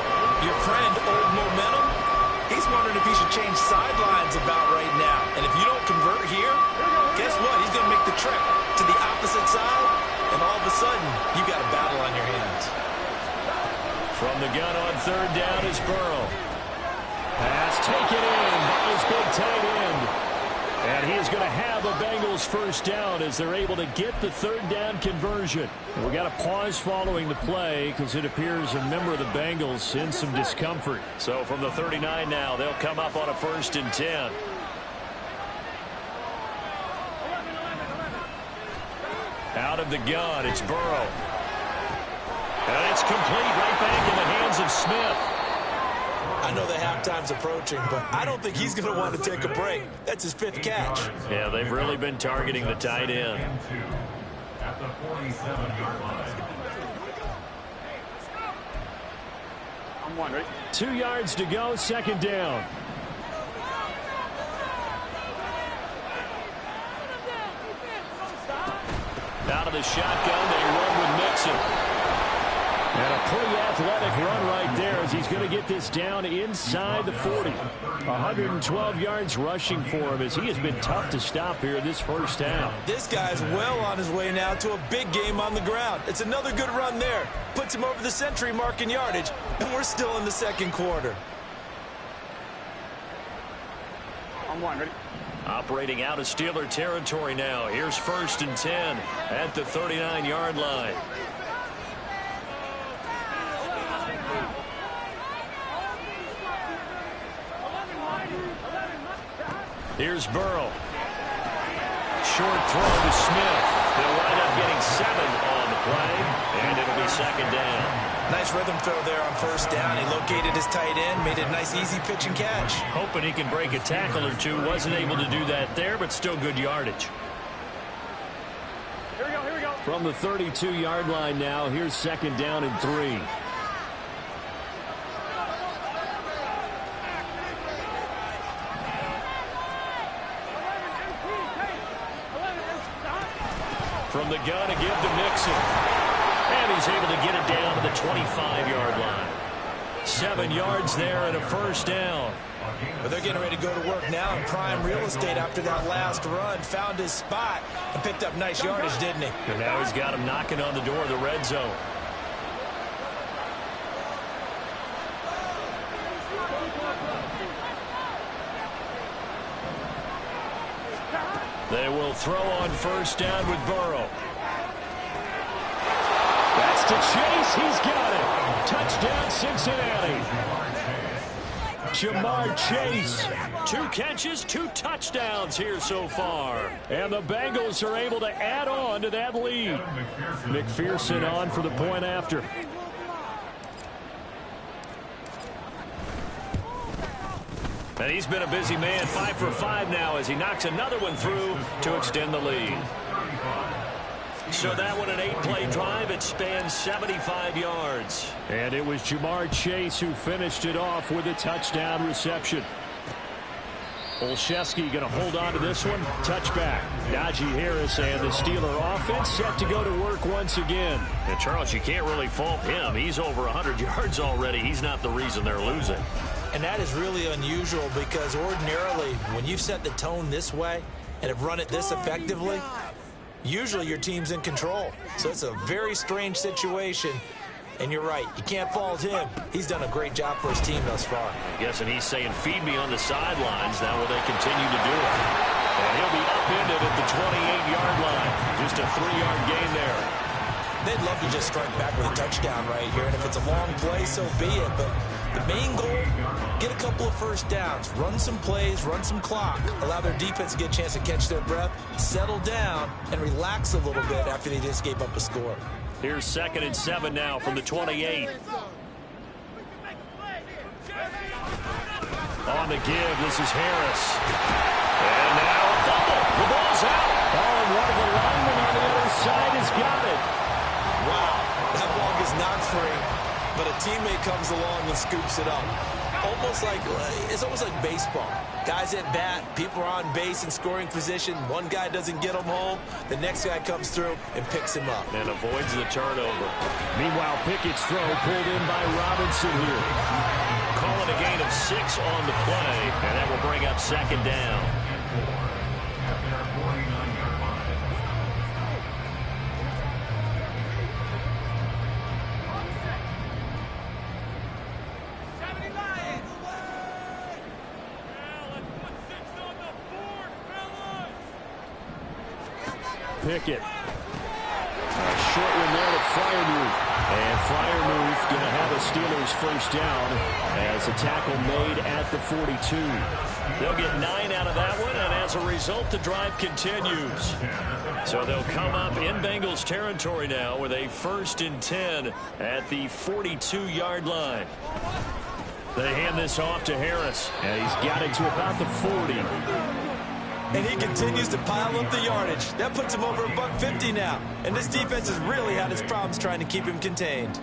your friend, Old Momentum, he's wondering if he should change sidelines about right now. And if you don't convert here, guess what? He's going to make the trek to the opposite side, and all of a sudden, you got a battle on your hands. From the gun on 3rd down is Burrow. Pass taken in by his big tight end. And he is going to have a Bengals 1st down as they're able to get the 3rd down conversion. And we got a pause following the play because it appears a member of the Bengals in some discomfort. So from the 39 now, they'll come up on a 1st and 10. Out of the gun, it's Burrow. And it's complete right back in the hands of Smith. I know the halftime's approaching, but I don't think he's going to want to take a break. That's his 5th catch. Yeah, they've really been targeting the tight end. At the 47-yard line. 2 yards to go, 2nd down. Out of the shotgun, they run with Mixon. And a pretty athletic run right there as he's going to get this down inside the 40. 112 yards rushing for him as he has been tough to stop here this first half. This guy's well on his way now to a big game on the ground. It's another good run there. Puts him over the century mark in yardage, and we're still in the second quarter. On one, ready? Operating out of Steeler territory now. Here's 1st and 10 at the 39-yard line. Here's Burrow. Short throw to Smith. They'll wind up getting 7 on the play, and it'll be 2nd down. Nice rhythm throw there on 1st down. He located his tight end, made it a nice, easy pitch and catch. Hoping he can break a tackle or two. Wasn't able to do that there, but still good yardage. Here we go, here we go. From the 32-yard line now, here's 2nd down and 3. From the gun to give to Mixon. And he's able to get it down to the 25-yard line. 7 yards there and a 1st down. But they're getting ready to go to work now in prime real estate after that last run. Found his spot and picked up nice yardage, didn't he? And now he's got him knocking on the door of the red zone. They will throw on 1st down with Burrow. That's to Chase. He's got it. Touchdown, Cincinnati. Jamar Chase. 2 catches, 2 touchdowns here so far. And the Bengals are able to add on to that lead. McPherson on for the point after. And he's been a busy man, 5 for 5 now as he knocks another one through to extend the lead. So that one an 8-play drive. It spans 75 yards. And it was Jamar Chase who finished it off with a touchdown reception. Olszewski going to hold on to this one. Touchback. Najee Harris and the Steeler offense set to go to work once again. And Charles, you can't really fault him. He's over 100 yards already. He's not the reason they're losing. And that is really unusual because ordinarily when you've set the tone this way and have run it this effectively, usually your team's in control. So it's a very strange situation. And you're right, you can't fault him. He's done a great job for his team thus far. I'm guessing he's saying, feed me on the sidelines. Now will they continue to do it? And he'll be upended at the 28-yard line. Just a 3-yard gain there. They'd love to just strike back with a touchdown right here. And if it's a long play, so be it. But the main goal, get a couple of 1st downs. Run some plays, run some clock. Allow their defense to get a chance to catch their breath, settle down, and relax a little bit after they just gave up a score. Here's 2nd and 7 now from the 28. On the give, this is Harris. And now a fumble. The ball's out. Oh, and one of the linemen on the other side has got it. Wow, that ball gets knocked free, but a teammate comes along and scoops it up. It's almost like baseball. Guys at bat, people are on base in scoring position. One guy doesn't get him home. The next guy comes through and picks him up. And avoids the turnover. Meanwhile, Pickett's throw pulled in by Robinson here. Calling a gain of 6 on the play, and that will bring up 2nd down. Pickett. A short one there to Freiermuth. And Freiermuth going to have a Steelers 1st down as a tackle made at the 42. They'll get 9 out of that one, and as a result, the drive continues. So they'll come up in Bengals territory now with a 1st and 10 at the 42-yard line. They hand this off to Harris. And he's got it to about the 40. And he continues to pile up the yardage. That puts him over $150 now. And this defense has really had its problems trying to keep him contained.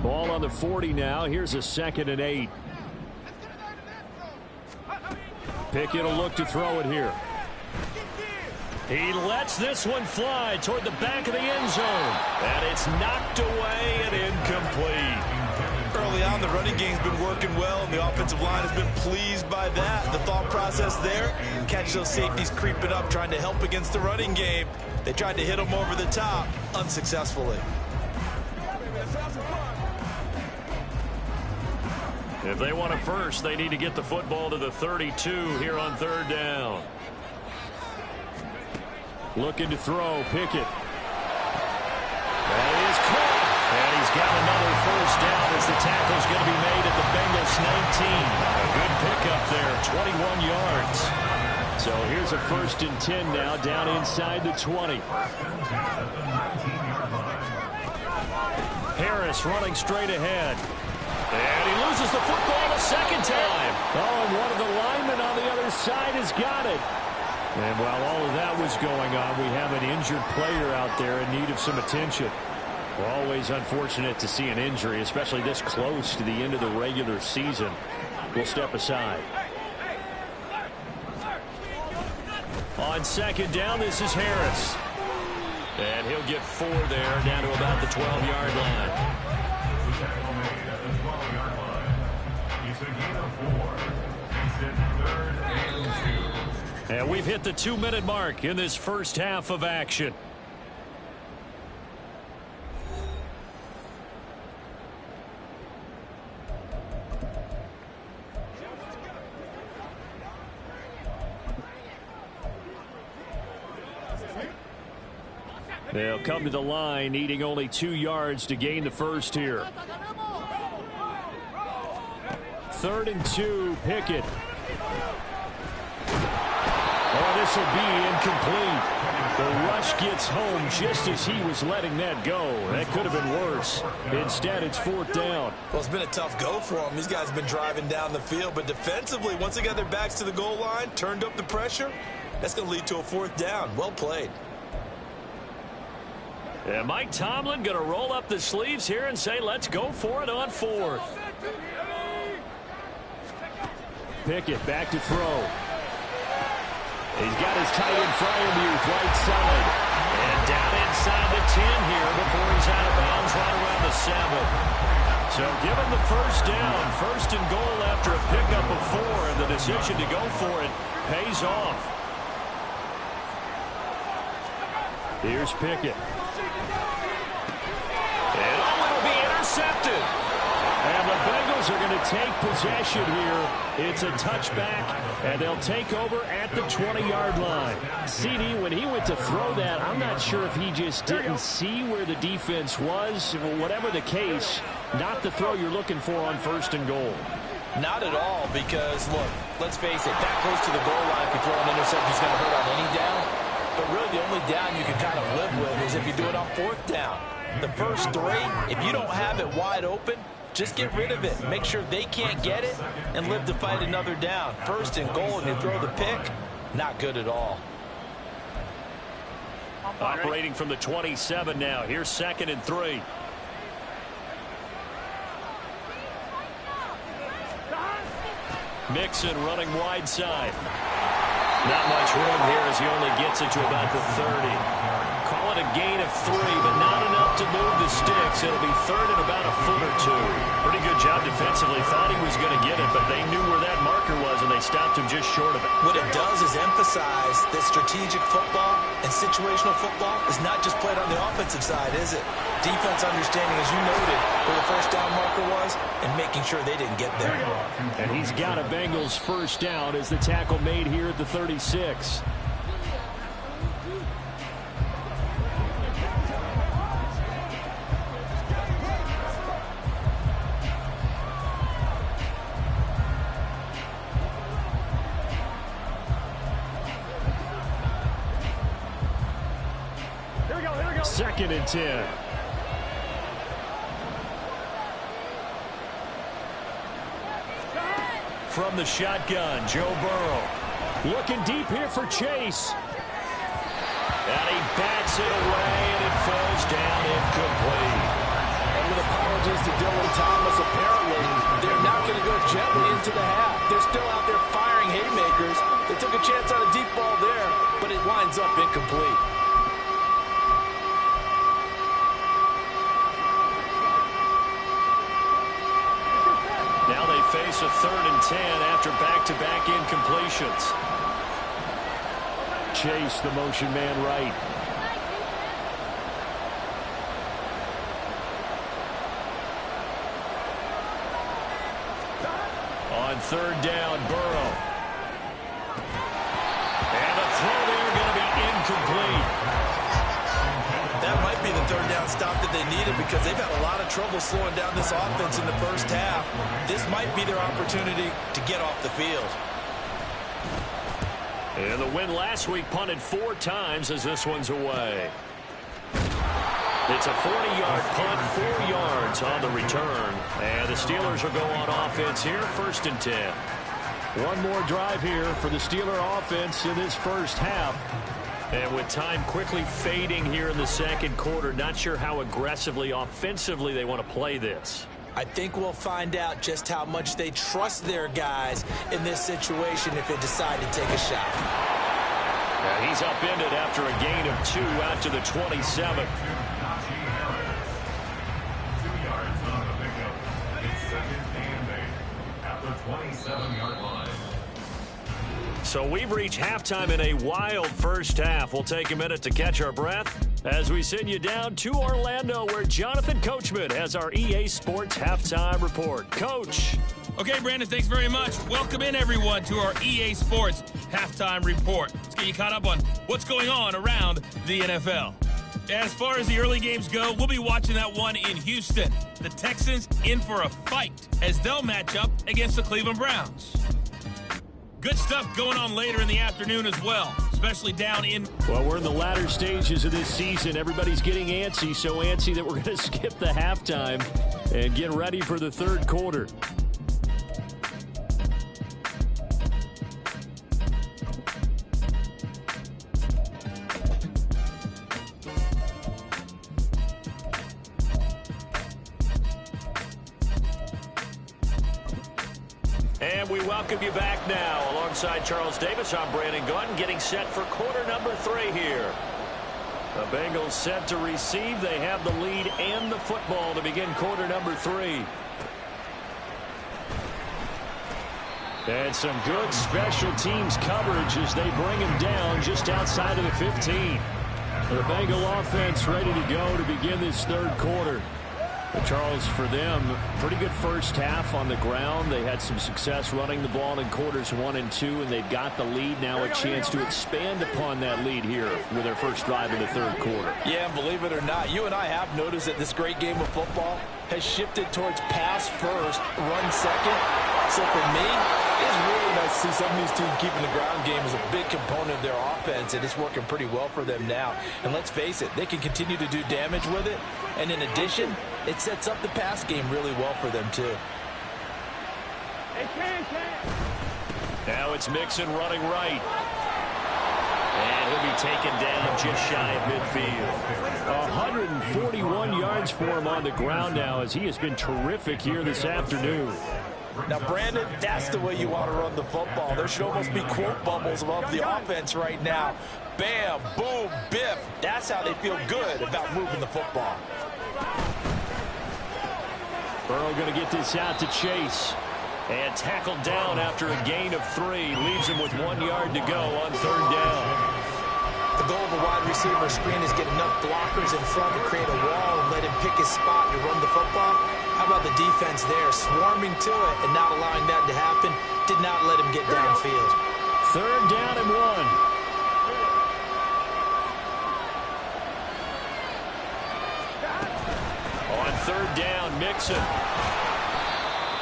Ball on the 40 now. Here's a 2nd and 8. Pickett will look to throw it here. He lets this one fly toward the back of the end zone. And it's knocked away and incomplete. Early on, the running game's been working well, and the offensive line has been pleased by that. The thought process there, catch those safeties creeping up, trying to help against the running game. They tried to hit them over the top, unsuccessfully. If they want it first, they need to get the football to the 32 here on third down. Looking to throw, Pickett. That is caught. And he's got another first down as the tackle's going to be made at the Bengals 19. A good pickup there, 21 yards. So here's a 1st and 10 now, down inside the 20. Harris running straight ahead. And he loses the football the second time. Oh, and one of the linemen on the other side has got it. And while all of that was going on, we have an injured player out there in need of some attention. Always unfortunate to see an injury, especially this close to the end of the regular season. We'll step aside. On second down, this is Harris. And he'll get 4 there, down to about the 12-yard line. And we've hit the 2-minute mark in this first half of action. They'll come to the line, needing only 2 yards to gain the first here. 3rd and 2, Pickett. Oh, this will be incomplete. The rush gets home just as he was letting that go. That could have been worse. Instead, it's 4th down. Well, it's been a tough go for them. These guys have been driving down the field, but defensively, once they got their backs to the goal line, turned up the pressure, that's going to lead to a 4th down. Well played. And Mike Tomlin going to roll up the sleeves here and say, let's go for it on 4th. Pickett back to throw. He's got his tight end Fryermuth right side. And down inside the 10 here before he's out of bounds right around the 7. So give him the first down. 1st and goal after a pickup of 4. And the decision to go for it pays off. Here's Pickett. And it'll be intercepted. And the Bengals are going to take possession here. It's a touchback, and they'll take over at the 20-yard line. CD, when he went to throw that, I'm not sure if he just didn't see where the defense was. Whatever the case, not the throw you're looking for on 1st and goal. Not at all, because, look, let's face it, that goes to the goal line. If you throw an interception, it's going to hurt on any down. But really, the only down you can kind of live with is if you do it on 4th down. The first 3, if you don't have it wide open, just get rid of it. Make sure they can't get it and live to fight another down. 1st and goal, and you throw the pick, not good at all. Operating from the 27 now. Here's 2nd and 3. Mixon running wide side. Not much room here as he only gets it to about the 30. Call it a gain of 3, but not enough to move the sticks. It'll be 3rd and about a foot or 2. Pretty good job defensively. Thought he was going to get it, but they knew where that marker was, and they stopped him just short of it. What it does is emphasize that strategic football and situational football is not just played on the offensive side, is it? Defense understanding, as you noted, where the first down marker was and making sure they didn't get there. And he's got a Bengals first down as the tackle made here at the 36. Second and 10. From the shotgun, Joe Burrow. Looking deep here for Chase. And he bats it away, and it falls down incomplete. And with apologies to Dylan Thomas, apparently they're not going to go gently into the half. They're still out there firing haymakers. They took a chance on a deep ball there, but but it winds up incomplete. Now they face a 3rd and 10 after back-to-back incompletions. Chase, the motion man right. On 3rd down, Burrow. And the throw there going to be incomplete. That might be the 3rd down stop that they needed because they've had a lot of trouble slowing down this offense in the first half. This might be their opportunity to get off the field. And the win last week punted 4 times as this one's away. It's a 40-yard punt, 4 yards on the return. And the Steelers will go on offense here, 1st and 10. One more drive here for the Steeler offense in this first half. And with time quickly fading here in the second quarter, not sure how aggressively, offensively they want to play this. I think we'll find out just how much they trust their guys in this situation if they decide to take a shot. Now he's upended after a gain of 2 out to the 27. So we've reached halftime in a wild first half. We'll take a minute to catch our breath as we send you down to Orlando, where Jonathan Coachman has our EA Sports Halftime Report. Coach. Okay, Brandon, thanks very much. Welcome in, everyone, to our EA Sports Halftime Report. Let's get you caught up on what's going on around the NFL. As far as the early games go, we'll be watching that one in Houston. The Texans in for a fight as they'll match up against the Cleveland Browns. Good stuff going on later in the afternoon as well, especially down in... Well, we're in the latter stages of this season. Everybody's getting antsy, so antsy that we're going to skip the halftime and get ready for the third quarter. And we welcome you back now. Alongside Charles Davis, I'm Brandon Gordon, getting set for quarter number 3 here. The Bengals set to receive. They have the lead and the football to begin quarter number 3. And some good special teams coverage as they bring him down just outside of the 15. The Bengal offense ready to go to begin this third quarter. But Charles, for them, pretty good first half on the ground. They had some success running the ball in quarters 1 and 2, and they've got the lead now, a chance to expand upon that lead here with their first drive in the third quarter. Yeah, and believe it or not, you and I have noticed that this great game of football has shifted towards pass first, run second. So for me, it's really nice to see some of these teams keeping the ground game as a big component of their offense, and it's working pretty well for them now. And let's face it, they can continue to do damage with it. And in addition, it sets up the pass game really well for them, too. Now it's Mixon running right. And he'll be taken down just shy of midfield. 141 yards for him on the ground now as he has been terrific here this afternoon. Now, Brandon, that's the way you want to run the football. There should almost be quote bubbles above the offense right now. Bam, boom, biff. That's how they feel good about moving the football. Burrow going to get this out to Chase. And tackled down after a gain of 3. Leaves him with 1 yard to go on third down. The goal of a wide receiver screen is get enough blockers in front to create a wall and let him pick his spot to run the football. How about the defense there, swarming to it and not allowing that to happen? Did not let him get downfield. Third down and 1. On third down, Mixon.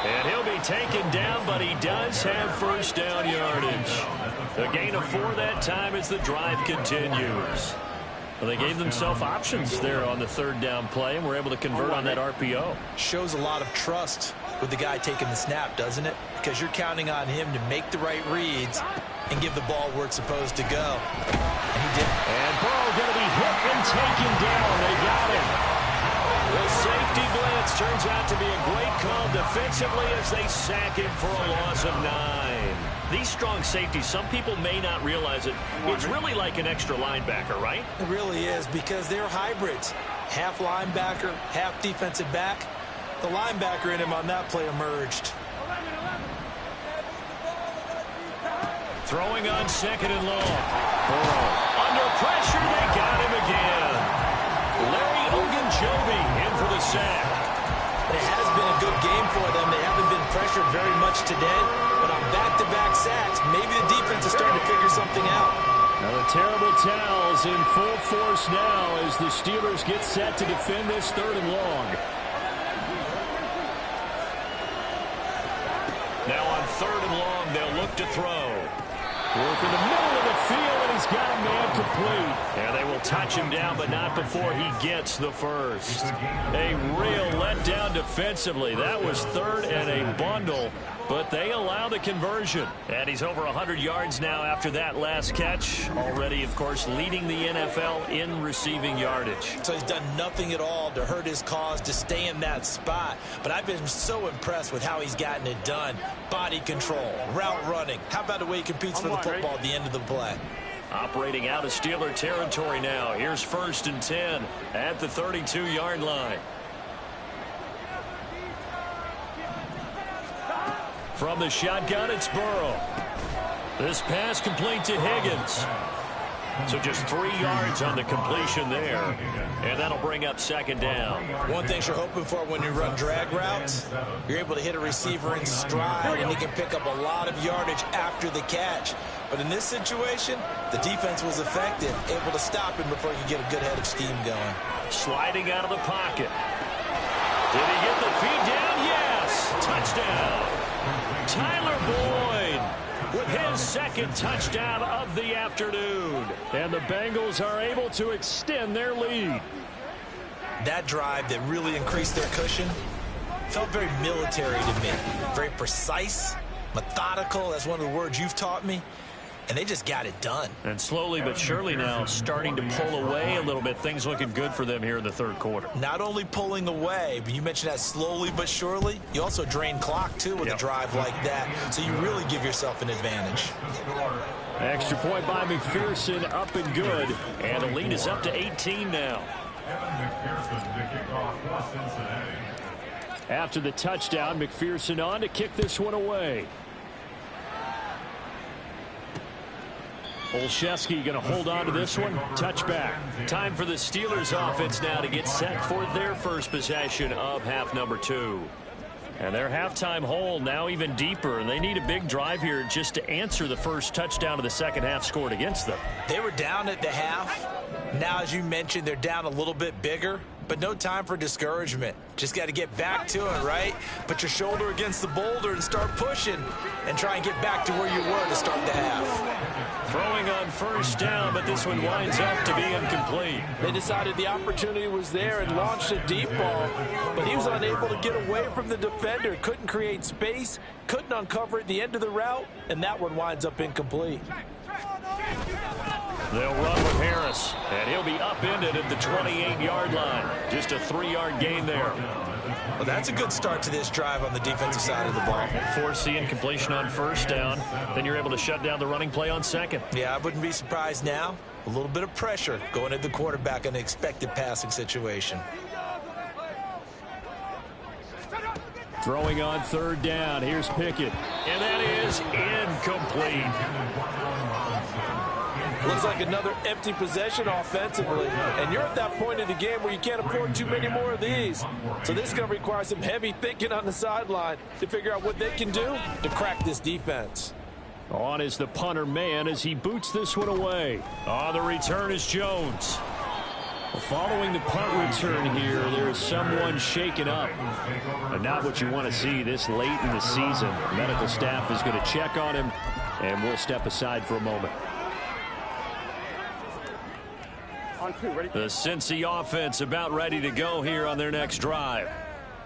And he'll be taken down, but he does have first down yardage. A gain of 4 that time as the drive continues. Well, they gave themselves options there on the third down play and were able to convert on that RPO. Shows a lot of trust with the guy taking the snap, doesn't it? Because you're counting on him to make the right reads and give the ball where it's supposed to go. And he did. And Burrow going to be hit and taken down. They got him. The safety blitz turns out to be a great call defensively as they sack him for a loss of 9. These strong safeties, some people may not realize it. It's really like an extra linebacker, right? It really is, because they're hybrids. Half linebacker, half defensive back. The linebacker in him on that play emerged. Throwing on 2nd and long. Under pressure, they got him again. Larry Ogunjobi in for the sack. It has been a good game for them. They haven't been pressured very much today, but on back-to-back sacks, maybe the defense is starting to figure something out. Now the terrible towels in full force now as the Steelers get set to defend this 3rd and long. Now on 3rd and long, they'll look to throw. Work in the middle of the field, and he's got a man complete. Yeah, they will touch him down, but not before he gets the first. A real letdown defensively. That was 3rd and a bundle, but they allow the conversion. And he's over 100 yards now after that last catch. Already, of course, leading the NFL in receiving yardage. So he's done nothing at all to hurt his cause, to stay in that spot. But I've been so impressed with how he's gotten it done. Body control, route running. How about the way he competes for the football at the end of the play? Operating out of Steeler territory now. Here's 1st and 10 at the 32-yard line. From the shotgun, it's Burrow. This pass complete to Higgins. So just 3 yards on the completion there. And that'll bring up 2nd down. One thing you're hoping for when you run drag routes, you're able to hit a receiver in stride, and he can pick up a lot of yardage after the catch. But in this situation, the defense was effective, able to stop him before he could get a good head of steam going. Sliding out of the pocket. Did he get the feed down? Yes! Touchdown! Tyler Boyd with his 2nd touchdown of the afternoon. And the Bengals are able to extend their lead. That drive that really increased their cushion felt very military to me. Very precise, methodical, that's one of the words you've taught me. And they just got it done. And slowly but surely now starting to pull away a little bit. Things looking good for them here in the 3rd quarter. Not only pulling away, but you mentioned that slowly but surely. You also drain clock, too, with a drive like that. So you really give yourself an advantage. Extra point by McPherson, up and good. And the lead is up to 18 now. After the touchdown, McPherson on to kick this one away. Olszewski going to hold on to this one. Touchback. Time for the Steelers offense now to get set for their first possession of half number 2. And their halftime hole now even deeper, and they need a big drive here just to answer the first touchdown of the 2nd half scored against them. They were down at the half. Now, as you mentioned, they're down a little bit bigger, but no time for discouragement. Just got to get back to it, right? Put your shoulder against the boulder and start pushing and try and get back to where you were to start the half. Throwing on 1st down, but this one winds up to be incomplete. They decided the opportunity was there and launched a deep ball, but he was unable to get away from the defender. Couldn't create space, couldn't uncover at the end of the route, and that one winds up incomplete. They'll run with Harris, and he'll be upended at the 28-yard line. Just a 3-yard gain there. Well, that's a good start to this drive on the defensive side of the ball. Forcing incompletion on 1st down. Then you're able to shut down the running play on 2nd. Yeah, I wouldn't be surprised now. A little bit of pressure going at the quarterback in an expected passing situation. Throwing on 3rd down. Here's Pickett. And that is incomplete. Looks like another empty possession offensively. And you're at that point in the game where you can't afford too many more of these. So this is going to require some heavy thinking on the sideline to figure out what they can do to crack this defense. On is the punter man as he boots this one away. On the return is Jones. Following the punt return here, there is someone shaken up. And not what you want to see this late in the season. Medical staff is going to check on him, and we'll step aside for a moment. The Cincy offense about ready to go here on their next drive.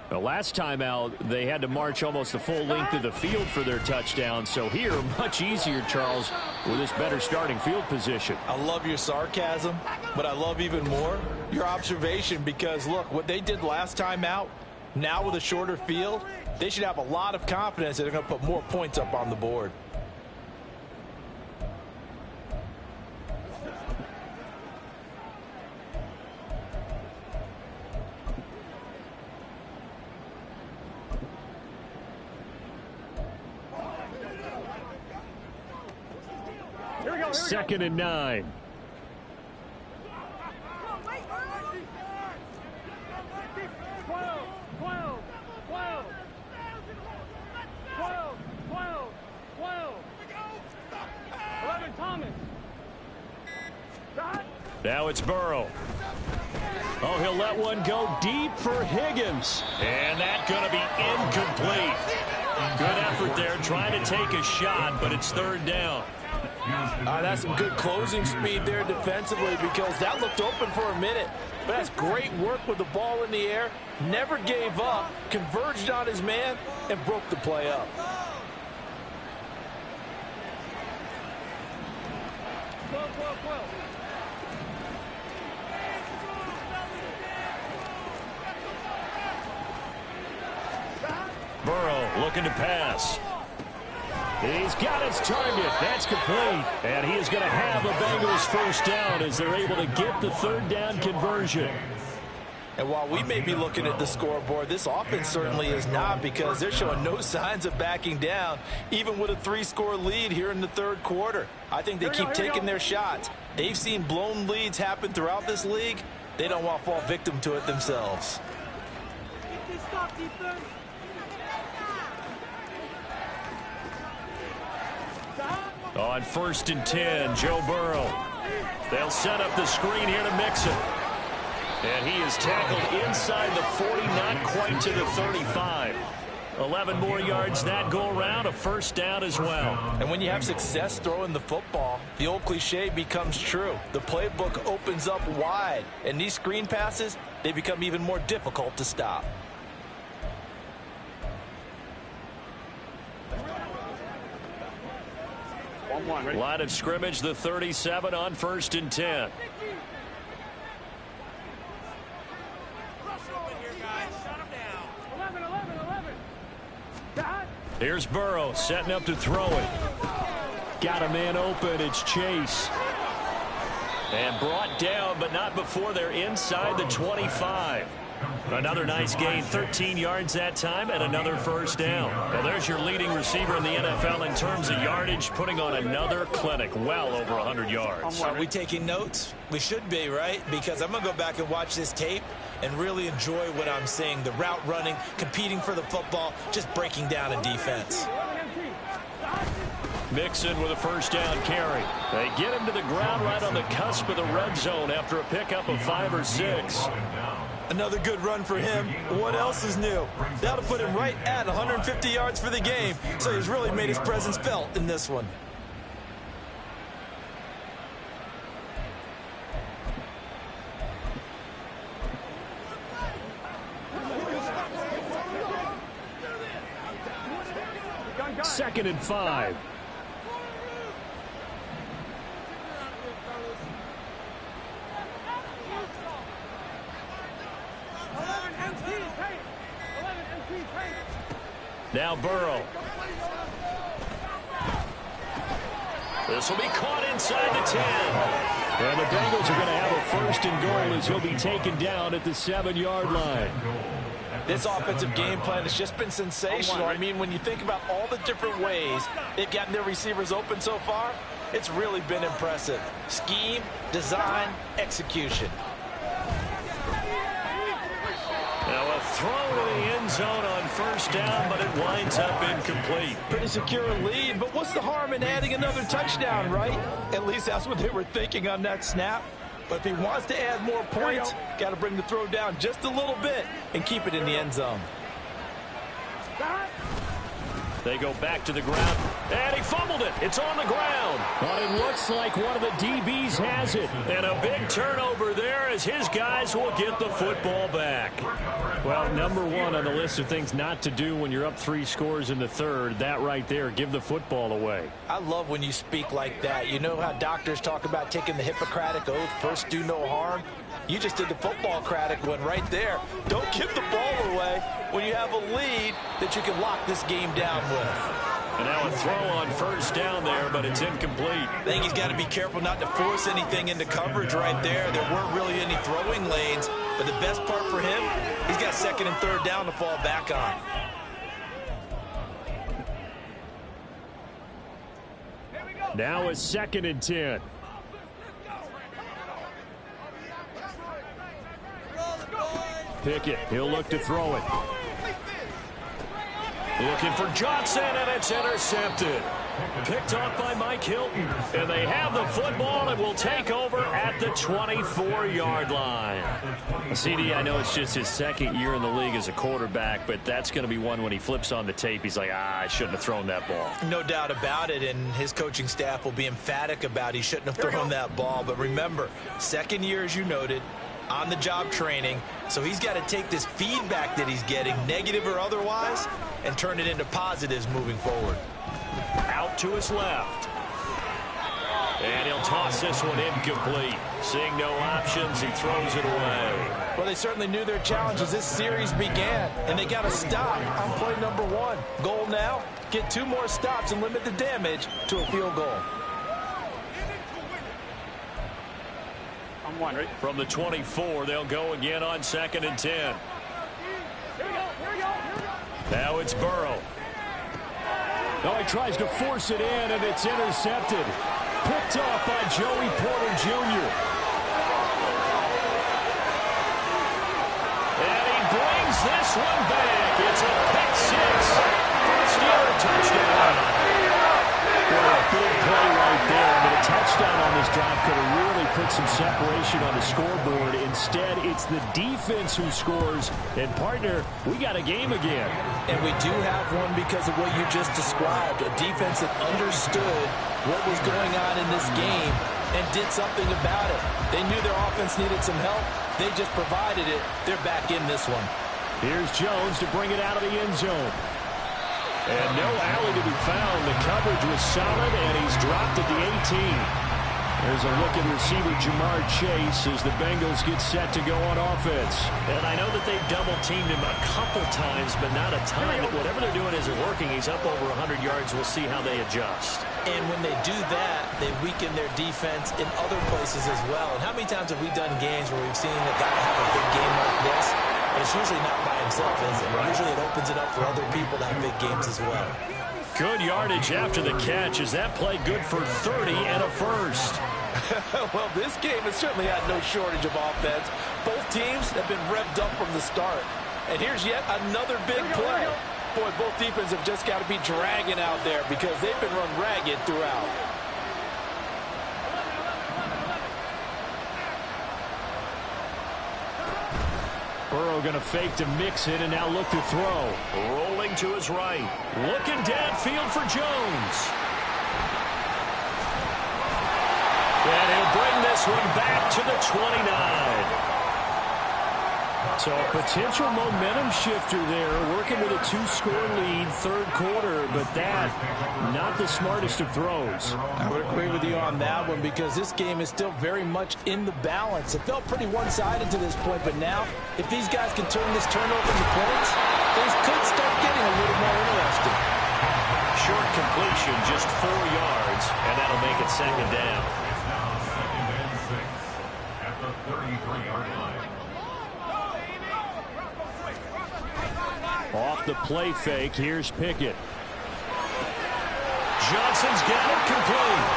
The last time out, they had to march almost the full length of the field for their touchdown. So here, much easier, Charles, with this better starting field position. I love your sarcasm, but I love even more your observation because, look, what they did last time out, now with a shorter field, they should have a lot of confidence that they're going to put more points up on the board. Second and 9. Now it's Burrow. Oh, he'll let one go deep for Higgins. And that's going to be incomplete. Good effort there trying to take a shot, but it's third down. That's some good closing speed there defensively because that looked open for a minute. But that's great work with the ball in the air. Never gave up, converged on his man, and broke the play up. Burrow looking to pass. He's got his target. That's complete. And he is going to have a Bengals first down as they're able to get the third down conversion. And while we may be looking at the scoreboard, this offense certainly is not because they're showing no signs of backing down, even with a 3-score lead here in the third quarter. I think they keep taking their shots. They've seen blown leads happen throughout this league. They don't want to fall victim to it themselves. On first and 10, Joe Burrow. They'll set up the screen here to Mixon. And he is tackled inside the 40, not quite to the 35. 11 more yards that go around, a first down as well. And when you have success throwing the football, the old cliche becomes true. The playbook opens up wide, and these screen passes, they become even more difficult to stop. Line of scrimmage, the 37 on first and 10. Here's Burrow setting up to throw it. Got a man open. It's Chase. And brought down, but not before they're inside the 25. Another nice gain, 13 yards that time, and another first down. Well, there's your leading receiver in the NFL in terms of yardage, putting on another clinic, well over 100 yards. Are we taking notes? We should be, right? Because I'm going to go back and watch this tape and really enjoy what I'm seeing. The route running, competing for the football, just breaking down in defense. Mixon with a first down carry. They get him to the ground right on the cusp of the red zone after a pickup of 5 or 6. Another good run for him. What else is new? That'll put him right at 150 yards for the game. So he's really made his presence felt in this one. Second and 5. Now Burrow. This will be caught inside the 10. And the Bengals are going to have a first and goal as he'll be taken down at the 7-yard line. This offensive game plan has just been sensational. I mean, when you think about all the different ways they've gotten their receivers open so far, it's really been impressive. Scheme, design, execution. Now a throw to the end zone on first down, but it winds up incomplete. Pretty secure lead, but what's the harm in adding another touchdown, right? At least that's what they were thinking on that snap. But if he wants to add more points, got to bring the throw down just a little bit and keep it in the end zone. They go back to the ground, and he fumbled it. It's on the ground. But it looks like one of the DBs has it. And a big turnover there as his guys will get the football back. Well, number one on the list of things not to do when you're up 3 scores in the third, that right there, give the football away. I love when you speak like that. You know how doctors talk about taking the Hippocratic Oath, first do no harm? You just did the football-cratic one right there. Don't give the ball away when you have a lead that you can lock this game down with. And now a throw on first down there, but it's incomplete. I think he's got to be careful not to force anything into coverage right there. There weren't really any throwing lanes, but the best part for him, he's got second and third down to fall back on. Now it's 2nd and 10. Pickett, he'll look to throw it. Looking for Johnson, and it's intercepted. Picked off by Mike Hilton. And they have the football and will take over at the 24-yard line. CD, I know it's just his 2nd year in the league as a quarterback, but that's going to be one when he flips on the tape, he's like, I shouldn't have thrown that ball. No doubt about it, and his coaching staff will be emphatic about he shouldn't have thrown that ball. But remember, 2nd year, as you noted, on-the-job training, so he's got to take this feedback that he's getting, negative or otherwise, and turn it into positives moving forward. Out to his left. And he'll toss this one incomplete. Seeing no options, he throws it away. Well, they certainly knew their challenge as this series began, and they got to stop on play number 1. Goal now, get 2 more stops and limit the damage to a field goal. From the 24, they'll go again on 2nd and 10. Now it's Burrow. Oh, he tries to force it in, and it's intercepted. Picked off by Joey Porter Jr. And he brings this one back. It's a pick 6 for the Steelers touchdown. Well, a big play right there. I mean, a touchdown on this drive could have really put some separation on the scoreboard. Instead, it's the defense who scores. And, partner, we got a game again. And we do have one because of what you just described. A defense that understood what was going on in this game and did something about it. They knew their offense needed some help. They just provided it. They're back in this one. Here's Jones to bring it out of the end zone. And no alley to be found. The coverage was solid, and he's dropped at the 18. There's a look at receiver Jamar Chase as the Bengals get set to go on offense. And I know that they've double-teamed him a couple times, but not a ton. Whatever they're doing isn't working. He's up over 100 yards. We'll see how they adjust. And when they do that, they weaken their defense in other places as well. And how many times have we done games where we've seen a guy have a big game like this? But it's usually not by himself, is it? Usually it opens it up for other people to have big games as well. Good yardage after the catch. Is that play good for 30 and a first? Well, this game has certainly had no shortage of offense. Both teams have been revved up from the start. And here's yet another big play. Boy, both defenses have just got to be dragging out there because they've been run ragged throughout. Burrow going to fake to mix it and now look to throw. Rolling to his right. Looking downfield for Jones. And he'll bring this one back to the 29. So a potential momentum shifter there, working with a 2-score lead, third quarter, but that, not the smartest of throws. I would agree with you on that one because this game is still very much in the balance. It felt pretty one-sided to this point, but now, if these guys can turn this turnover into points, things could start getting a little more interesting. Short completion, just 4 yards, and that'll make it second down. It's now 2nd and 6 at the 33-yard line. Off the play fake, here's Pickett. Johnson's got it complete.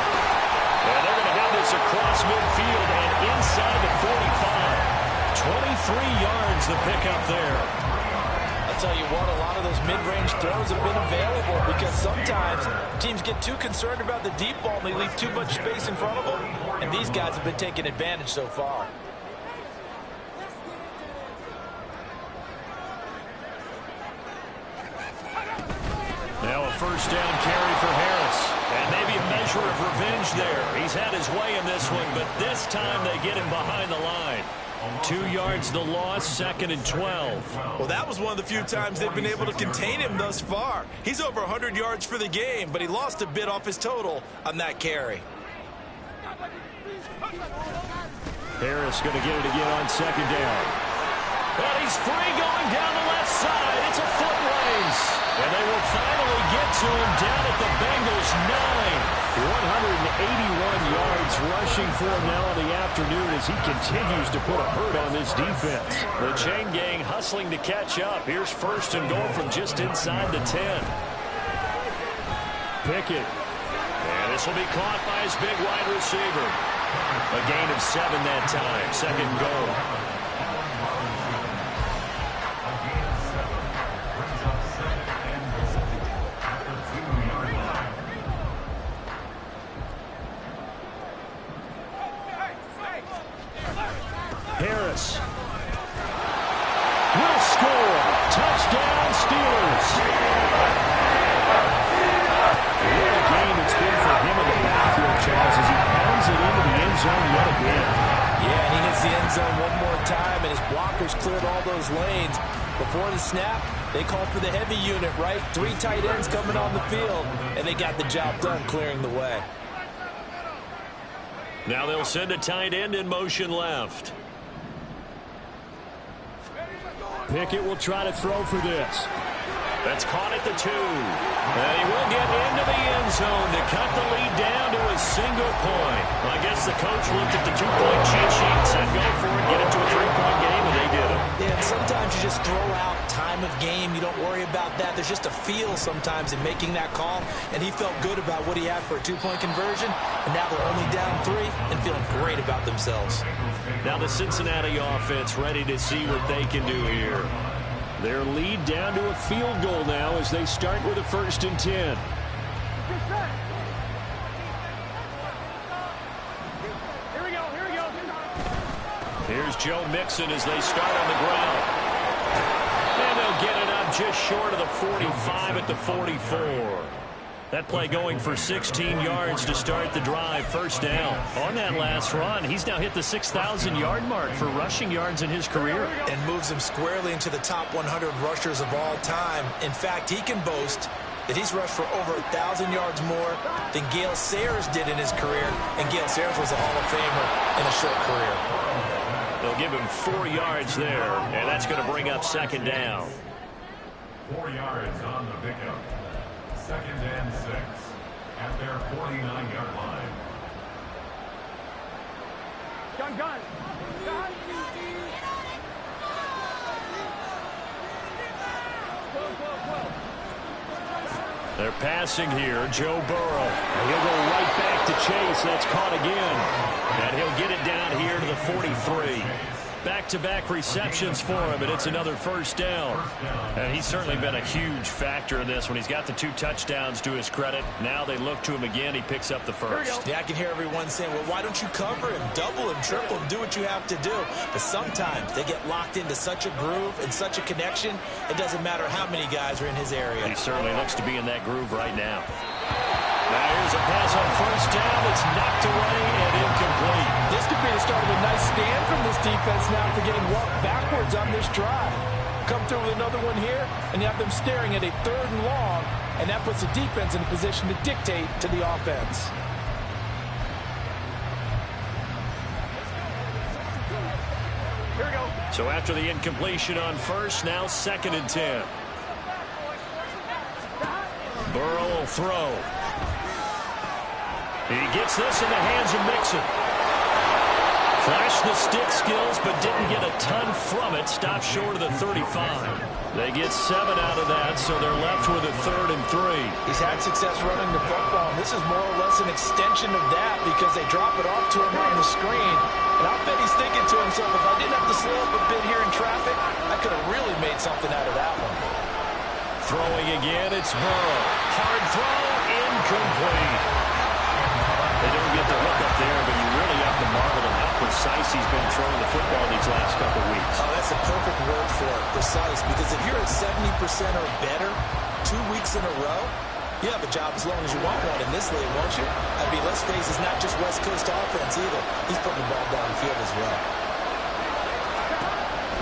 And they're going to have this across midfield and inside the 45. 23 yards the pickup there. I'll tell you what, a lot of those mid-range throws have been available because sometimes teams get too concerned about the deep ball and they leave too much space in front of them. And these guys have been taking advantage so far. Now a first down carry for Harris. And maybe a measure of revenge there. He's had his way in this one, but this time they get him behind the line. 2 yards the loss, 2nd and 12. Well, that was one of the few times they've been able to contain him thus far. He's over 100 yards for the game, but he lost a bit off his total on that carry. Harris going to get it again on 2nd down. And he's free going down the left side. It's a foot race. And they will finally get to him down at the Bengals 9. 181 yards rushing for him now in the afternoon as he continues to put a hurt on this defense. The chain gang hustling to catch up. Here's 1st and goal from just inside the 10. Pickett. And this will be caught by his big wide receiver. A gain of 7 that time. 2nd goal. Harris will score. Touchdown, Steelers. What a game it's been for him in the backfield, Charles, as he pounds it into the end zone yet again. Yeah, and he hits the end zone one more time, and his blockers cleared all those lanes. Before the snap, they called for the heavy unit, right? 3 tight ends coming on the field, and they got the job done clearing the way. Now they'll send a tight end in motion left. Pickett will try to throw for this. That's caught at the 2. And he will get into the end zone to cut the lead down to a single point. I guess the coach looked at the 2-point cheat sheet and said, go for it, get it to a 3-point game, and they did it. Yeah, and sometimes you just throw out time of game. You don't worry about that. There's just a feel sometimes in making that call, and he felt good about what he had for a 2-point conversion, and now they're only down 3 and feeling great about themselves. Now the Cincinnati offense ready to see what they can do here. Their lead down to a field goal now as they start with a 1st and 10. Here's Joe Mixon as they start on the ground. And they'll get it up just short of the 45 at the 44. That play going for 16 yards to start the drive. 1st down. On that last run, he's now hit the 6,000-yard mark for rushing yards in his career. And moves him squarely into the top 100 rushers of all time. In fact, he can boast that he's rushed for over 1,000 yards more than Gale Sayers did in his career. And Gale Sayers was a Hall of Famer in a short career. They'll give him 4 yards there, and that's going to bring up 2nd down. 4 yards on the pickup. 2nd and 6 at their 49-yard line. Gun. They're passing here. Joe Burrow. He'll go right back to Chase. That's caught again. And he'll get it down here to the 43. Back-to-back receptions for him, and it's another 1st down. And he's certainly been a huge factor in this when he's got the 2 touchdowns to his credit. Now they look to him again. He picks up the 1st. Yeah, I can hear everyone saying, well, why don't you cover him, double him, triple him, do what you have to do. But sometimes they get locked into such a groove and such a connection, it doesn't matter how many guys are in his area. He certainly looks to be in that groove right now. Now here's a pass on 1st down. It's knocked away and incomplete. This could be the start of a nice stand from this defense now for getting walked backwards on this drive. Come through with another one here, and you have them staring at a 3rd and long, and that puts the defense in a position to dictate to the offense. Here we go. So after the incompletion on 1st, now 2nd and 10. Burrow will throw. He gets this in the hands of Mixon. Flashed the stick skills, but didn't get a ton from it. Stopped short of the 35. They get 7 out of that, so they're left with a 3rd and 3. He's had success running the football. This is more or less an extension of that because they drop it off to him on the screen. And I'll bet he's thinking to himself, if I didn't have to slow up a bit here in traffic, I could have really made something out of that one. Throwing again, it's Burrow. Hard throw, incomplete. They don't get the hook up there, but you really have to marvel at how precise he's been throwing the football these last couple weeks. Oh, that's a perfect word for it, precise, because if you're at 70% or better 2 weeks in a row, You have a job as long as you want one in this league, won't you? I mean, let's face it, it's not just West Coast offense either. He's putting the ball downfield as well.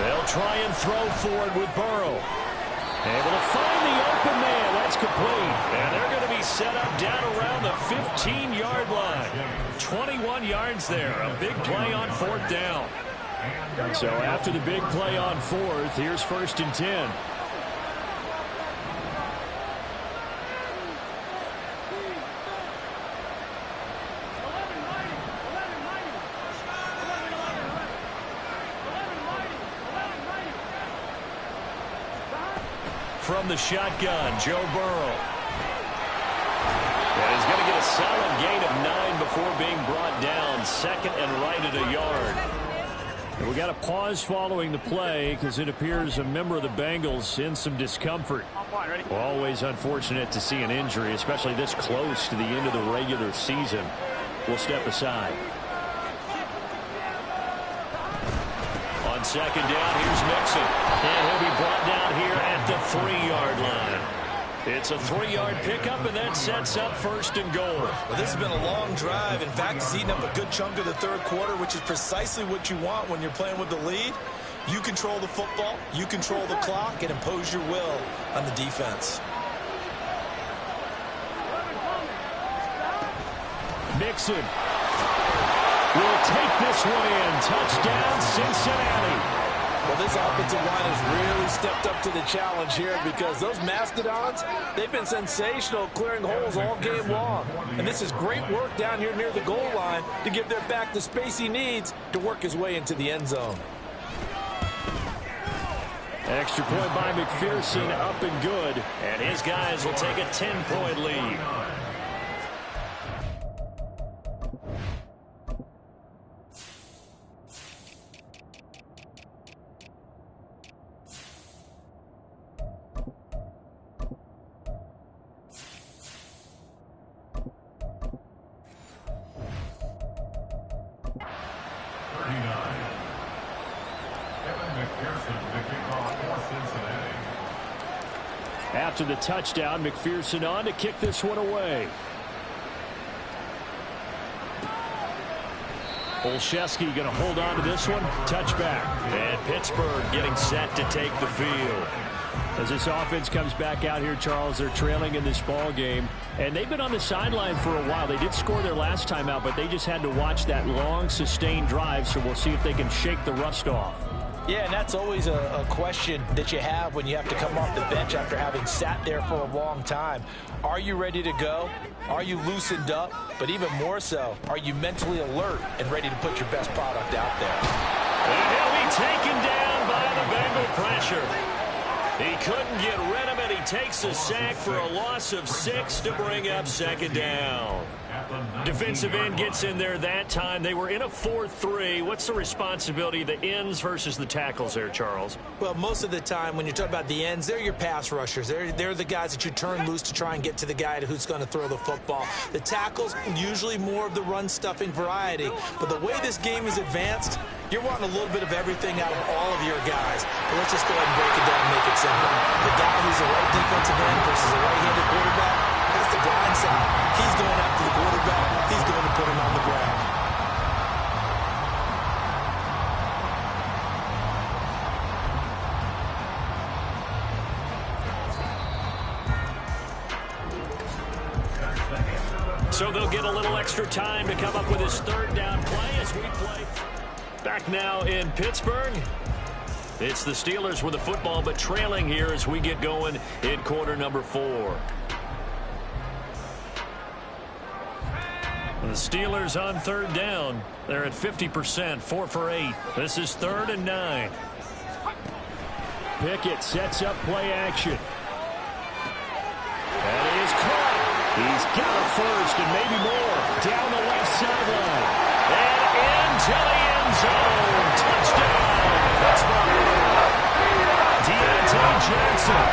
They'll try and throw for it with Burrow. Able to find the open man. That's complete. And they're going to be set up down around the 15-yard line. 21 yards there. A big play on 4th down. So after the big play on 4th, here's 1st and 10. From the shotgun, Joe Burrow. And he's going to get a solid gain of 9 before being brought down. 2nd and right at a yard. And we got a pause following the play because it appears a member of the Bengals in some discomfort. Always unfortunate to see an injury, especially this close to the end of the regular season. We'll step aside. On 2nd down, here's Mixon. And he'll be brought down here at the 3-yard line. It's a 3-yard pickup, and that sets up 1st and goal. Well, this has been a long drive. In fact, it's eaten up a good chunk of the 3rd quarter, which is precisely what you want when you're playing with the lead. You control the football, you control the clock, and impose your will on the defense. Mixon will take this one in. Touchdown, Cincinnati. Well, this offensive line has really stepped up to the challenge here because those Mastodons, they've been sensational clearing holes all game long. And this is great work down here near the goal line to give their back the space he needs to work his way into the end zone. Extra point by McPherson, up and good. And his guys will take a 10-point lead. After the touchdown, McPherson on to kick this one away. Olszewski going to hold on to this one. Touchback. And Pittsburgh getting set to take the field. As this offense comes back out here, Charles, they're trailing in this ball game. And they've been on the sideline for a while. They did score their last time out, but they just had to watch that long, sustained drive. So we'll see if they can shake the rust off. Yeah, and that's always a question that you have when you have to come off the bench after having sat there for a long time. Are you ready to go? Are you loosened up? But even more so, are you mentally alert and ready to put your best product out there? And he'll be taken down by the Bengal pressure. He couldn't get rid of it. He takes a sack for a loss of 6 to bring up 2nd down. Defensive end gets in there that time. They were in a 4-3. What's the responsibility of the ends versus the tackles there, Charles? Well, most of the time when you talk about the ends, they're your pass rushers. They're the guys that you turn loose to try and get to the guy who's going to throw the football. The tackles, usually more of the run-stuffing variety. But the way this game is advanced, you're wanting a little bit of everything out of all of your guys. But let's just go ahead and break it down and make it simple. The guy who's a right defensive end versus a right-handed quarterback, that's the blind side. He's going after the quarterback. He's going to put him on the ground. So they'll get a little extra time to come up with his 3rd down play as we play. Back now in Pittsburgh. It's the Steelers with the football, but trailing here as we get going in quarter number 4. The Steelers on 3rd down. They're at 50%, 4 for 8. This is 3rd and 9. Pickett sets up play action. And he is caught. He's got a first and maybe more. Down the left sideline. And into the end zone. Touchdown, Pittsburgh. Deontay Johnson,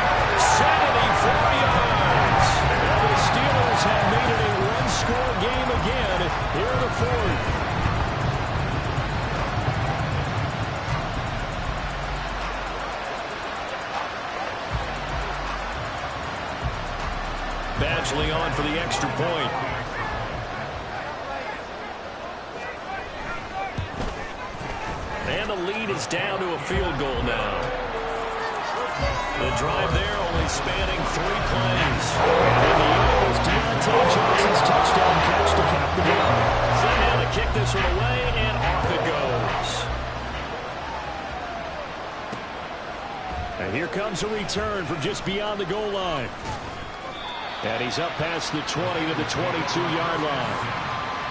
74 yards. Now the Steelers have made it a one-score game again here in the 4th. Bad Badgley on for the extra point. And the lead is down to a field goal now. The drive there only spanning 3 plays. And the end was Deontay Johnson's touchdown catch to cap the game. Send down to kick this one away, and off it goes. And here comes a return from just beyond the goal line. And he's up past the 20 to the 22-yard line.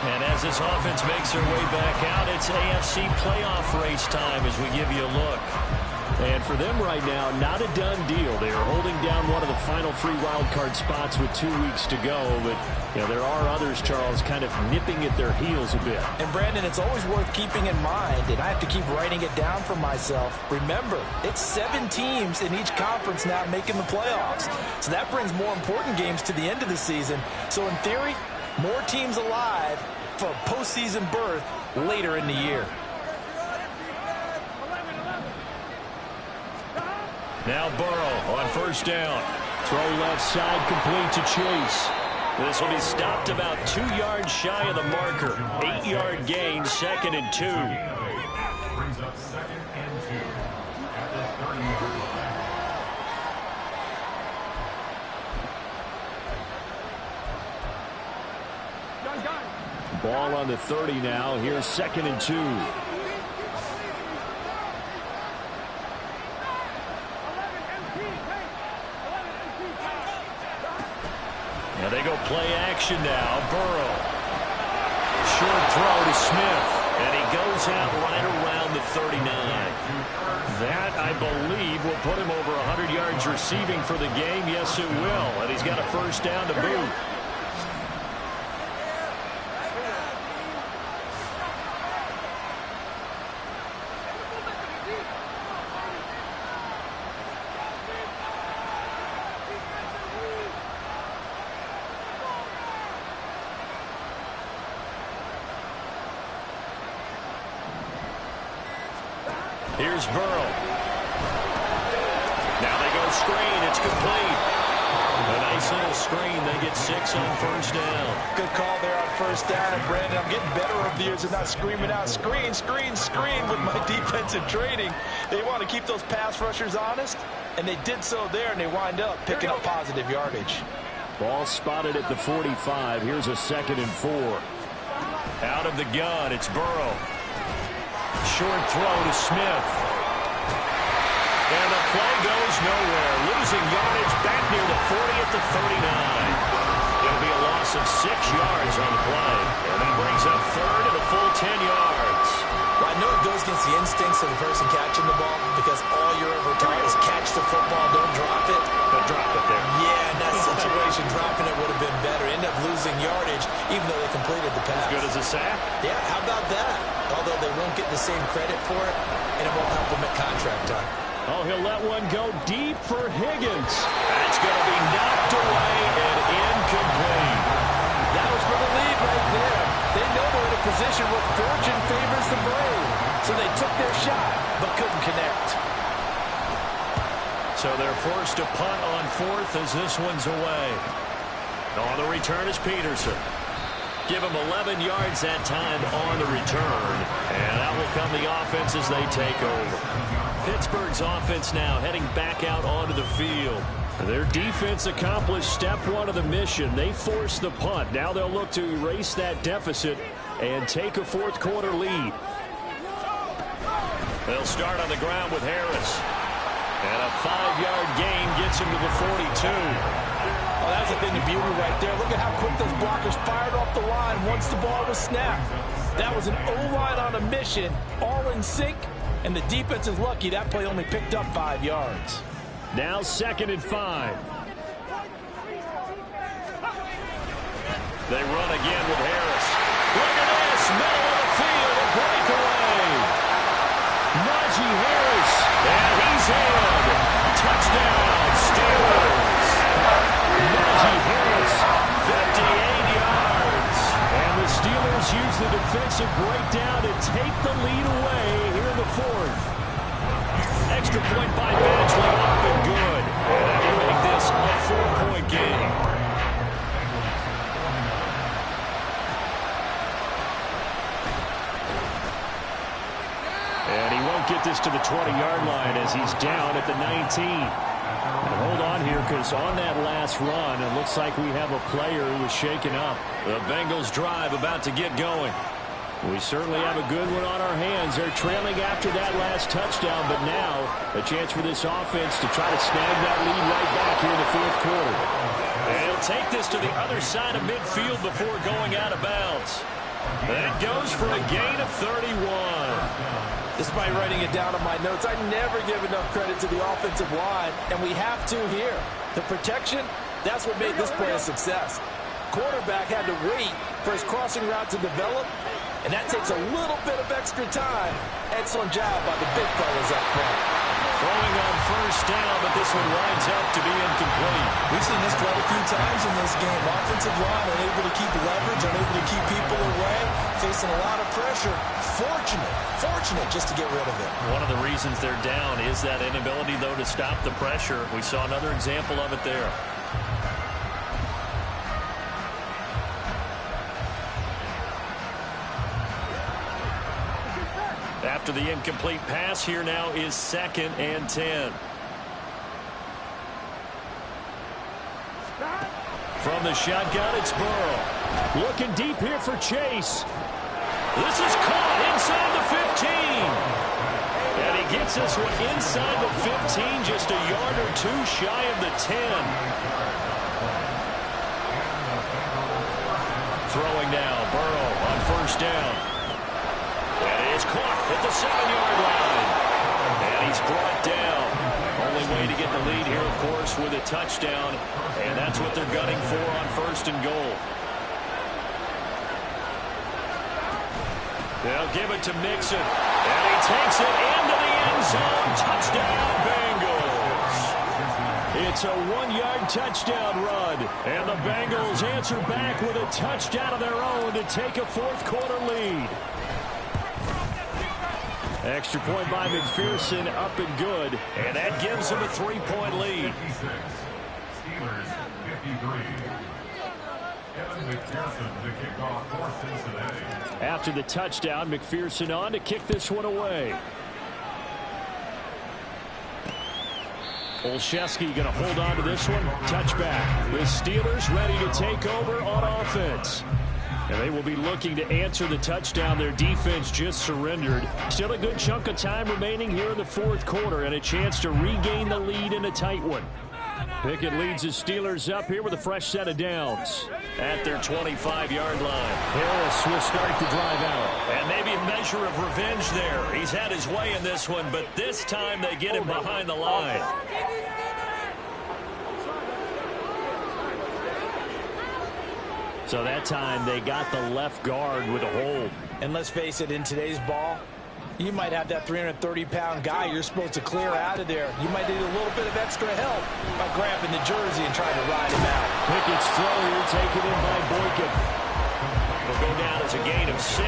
And as this offense makes their way back out, it's AFC playoff race time as we give you a look. And for them right now, not a done deal. They are holding down one of the final 3 wild card spots with 2 weeks to go. But you know, there are others, Charles, kind of nipping at their heels a bit. And Brandon, it's always worth keeping in mind, and I have to keep writing it down for myself. Remember, it's 7 teams in each conference now making the playoffs. So that brings more important games to the end of the season. So in theory, more teams alive for a postseason berth later in the year. Now Burrow on first down. Throw left side, complete to Chase. This will be stopped about 2 yards shy of the marker. 8-yard gain, 2nd and 2. Brings up 2nd and 2 at the 30-yard line. Ball on the 30 now. Here's 2nd and 2. Now they go play action now. Burrow. Short throw to Smith. And he goes out right around the 39. That, I believe, will put him over 100 yards receiving for the game. Yes, it will. And he's got a first down to boot. Here's Burrow. Now they go screen. It's complete. A nice little screen. They get 6 on first down. Good call there on first down. And Brandon, I'm getting better over the years of not screaming out screen, screen, screen with my defensive training. They want to keep those pass rushers honest, and they did so there, and they wind up picking up positive yardage. Ball spotted at the 45. Here's a 2nd and 4. Out of the gun, it's Burrow. Short throw to Smith. And the play goes nowhere. Losing yardage back near the 40 at the 39. It'll be a loss of 6 yards on the play. And that brings up 3rd and a full 10 yards. Well, I know it goes against the instincts of the person catching the ball because all you're ever taught is catch the football, don't drop it. But drop it there. Yeah, in that situation, dropping it would have been better. End up losing yardage even though they completed the pass. As good as a sack? Yeah, how about that? Although they won't get the same credit for it, and it won't help them at contract time. Oh, he'll let one go deep for Higgins. That's going to be knocked away and incomplete. That was for the lead right there. They know they're in a position where fortune favors the brave. So they took their shot, but couldn't connect. So they're forced to punt on 4th as this one's away. On the return is Peterson. Give him 11 yards that time on the return. And that will come the offense as they take over. Pittsburgh's offense now heading back out onto the field. Their defense accomplished step 1 of the mission. They forced the punt. Now they'll look to erase that deficit and take a 4th quarter lead. They'll start on the ground with Harris. And a 5-yard gain gets him to the 42. Oh, that's a thing of beauty right there. Look at how quick those blockers fired off the line once the ball was snapped. That was an O-line on a mission, all in sync, and the defense is lucky that play only picked up 5 yards. Now 2nd and 5. They run again with Harris. Look at this, middle of the field, a breakaway. Najee Harris. And he's in. Touchdown, Steelers. Najee Harris. 58 yards. And the Steelers use the defensive breakdown to take the lead away here in the 4th. Extra point by Badgley, up and good. And that will make this a 4-point game. get this to the 20-yard line as he's down at the 19. And hold on here, because on that last run, it looks like we have a player who was shaken up. The Bengals drive about to get going. We certainly have a good one on our hands. They're trailing after that last touchdown, but now a chance for this offense to try to snag that lead right back here in the fourth quarter. And he'll take this to the other side of midfield before going out of bounds. That goes for a gain of 31. Despite writing it down on my notes, I never give enough credit to the offensive line, and we have to here. The protection, that's what made this play a success. Quarterback had to wait for his crossing route to develop, and that takes a little bit of extra time. Excellent job by the big fellas up front. Throwing on first down, but this one winds up to be incomplete. We've seen this quite a few times in this game. Offensive line unable to keep leverage, unable to keep people away, facing a lot of pressure. Fortunate just to get rid of it. One of the reasons they're down is that inability, though, to stop the pressure. We saw another example of it there. After the incomplete pass, here now is 2nd and 10. From the shotgun, it's Burrow. Looking deep here for Chase. This is caught inside the 15. And he gets this one inside the 15, just a yard or two shy of the 10. Throwing now, Burrow on first down. And it's caught at the 7-yard line. And he's brought down. Only way to get the lead here, of course, with a touchdown. And that's what they're gunning for on 1st and goal. They'll give it to Mixon. And he takes it into the end zone. Touchdown, Bengals. It's a 1-yard touchdown run. And the Bengals answer back with a touchdown of their own to take a fourth-quarter lead. Extra point by McPherson, up and good. And that gives them a 3-point lead. Steelers 53. McPherson to kick off for Cincinnati. After the touchdown, McPherson on to kick this one away. Olszewski going to hold on to this one. Touchback. The Steelers ready to take over on offense. And they will be looking to answer the touchdown their defense just surrendered. Still a good chunk of time remaining here in the fourth quarter and a chance to regain the lead in a tight one. Pickett leads his Steelers up here with a fresh set of downs at their 25-yard line. Harris will start the drive out. And maybe a measure of revenge there. He's had his way in this one, but this time they get him behind the line. So that time they got the left guard with a hold. And let's face it, in today's ball, you might have that 330-pound guy you're supposed to clear out of there. You might need a little bit of extra help by grabbing the jersey and trying to ride him out. Pickett's throw here taken in by Boykin. Will go down as a gain of 6,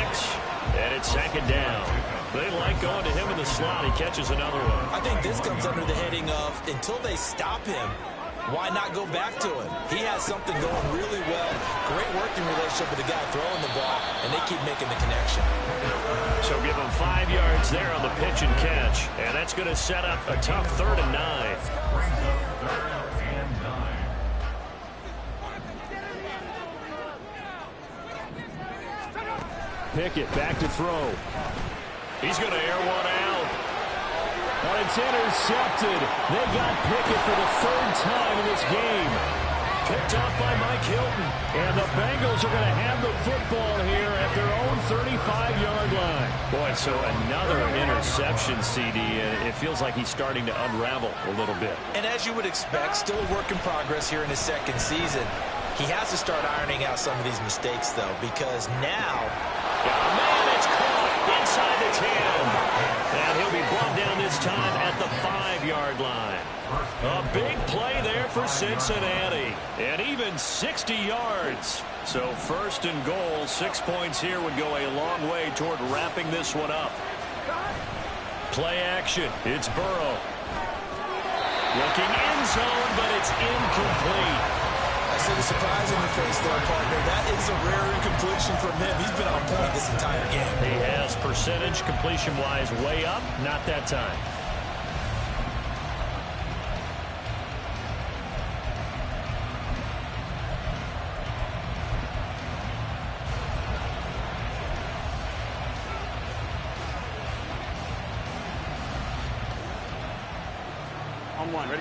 and it's 2nd down. They like going to him in the slot. He catches another one. I think this comes under the heading of, until they stop him, why not go back to him? He has something going really well. Great working relationship with the guy throwing the ball, and they keep making the connection. So give him 5 yards there on the pitch and catch. And that's going to set up a tough 3rd and 9. Pickett back to throw. He's going to air one out. But it's intercepted. They got Pickett for the 3rd time in this game. Picked off by Mike Hilton. And the Bengals are going to have the football here at their own 35-yard line. Boy, so another interception, CD. And it feels like he's starting to unravel a little bit. And as you would expect, still a work in progress here in his 2nd season. He has to start ironing out some of these mistakes, though, because now... man, it's caught inside the 10. And he'll be brought down this time at the 5-yard line. A big play there for Cincinnati. And even 60 yards. So 1st and goal, 6 points here would go a long way toward wrapping this one up. Play action. It's Burrow. Looking end zone, but it's incomplete. A see the surprise on your face there, partner. That is a rare incompletion from him. He's been on point this entire game. He has percentage completion-wise way up. Not that time.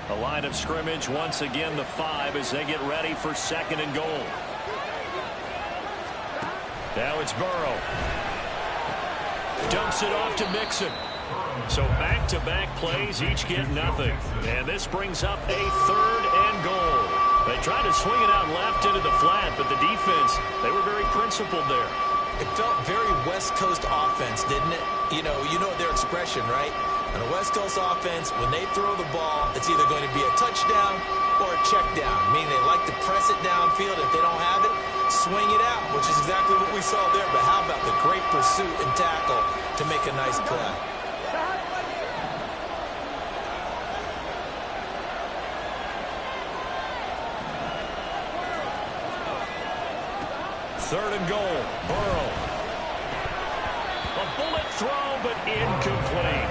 The line of scrimmage once again the 5 as they get ready for 2nd and goal. Now it's Burrow. Dumps it off to Mixon. So back-to-back plays, each get nothing. And this brings up a 3rd and goal. They tried to swing it out left into the flat, but the defense, they were very principled there. It felt very West Coast offense, didn't it? You know their expression, right? On a West Coast offense, when they throw the ball, it's either going to be a touchdown or a check down, meaning they like to press it downfield. If they don't have it, swing it out, which is exactly what we saw there. But how about the great pursuit and tackle to make a nice play? Third and goal, Burrow. A bullet throw, but incomplete.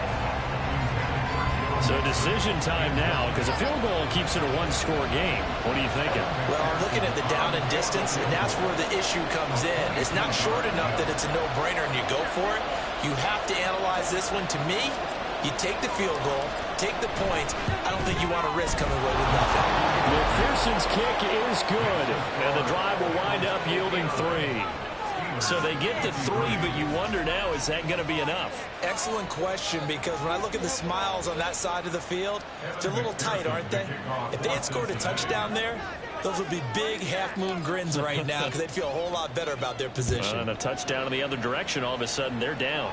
So decision time now, because a field goal keeps it a one-score game. What are you thinking? Well, I'm looking at the down and distance, and that's where the issue comes in. It's not short enough that it's a no-brainer and you go for it. You have to analyze this one. To me, you take the field goal, take the points. I don't think you want to risk coming away with nothing. McPherson's kick is good, and the drive will wind up yielding 3. So they get to 3, but you wonder now, is that going to be enough? Excellent question, because when I look at the smiles on that side of the field, they're a little tight, aren't they? If they had scored a touchdown there, those would be big half-moon grins right now because they'd feel a whole lot better about their position. And a touchdown in the other direction, all of a sudden they're down.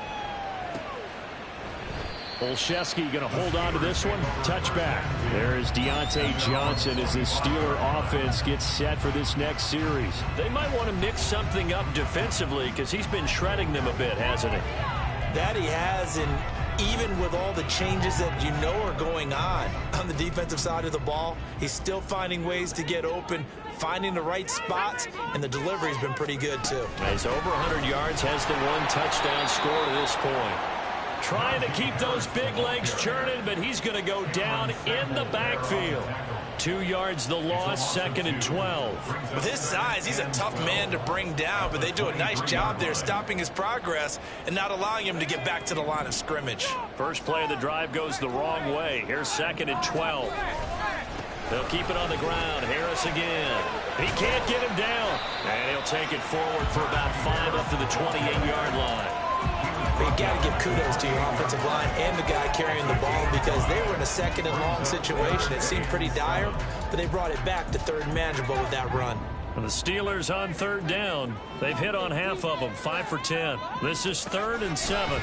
Olszewski going to hold on to this one. Touchback. There is Deontay Johnson as the Steeler offense gets set for this next series. They might want to mix something up defensively because he's been shredding them a bit, hasn't he? That he has, and even with all the changes that you know are going on the defensive side of the ball, he's still finding ways to get open, finding the right spots, and the delivery's been pretty good too. He's over 100 yards, has the 1 touchdown score to this point. Trying to keep those big legs churning, but he's going to go down in the backfield. 2 yards the loss, 2nd and 12. With his size, he's a tough man to bring down, but they do a nice job there stopping his progress and not allowing him to get back to the line of scrimmage. First play of the drive goes the wrong way. Here's 2nd and 12. They'll keep it on the ground. Harris again. He can't get him down. And he'll take it forward for about 5 up to the 28-yard line. But you got to give kudos to your offensive line and the guy carrying the ball because they were in a 2nd and long situation. It seemed pretty dire, but they brought it back to 3rd and manageable with that run. And the Steelers on 3rd down. They've hit on half of them, 5 for 10. This is 3rd and 7.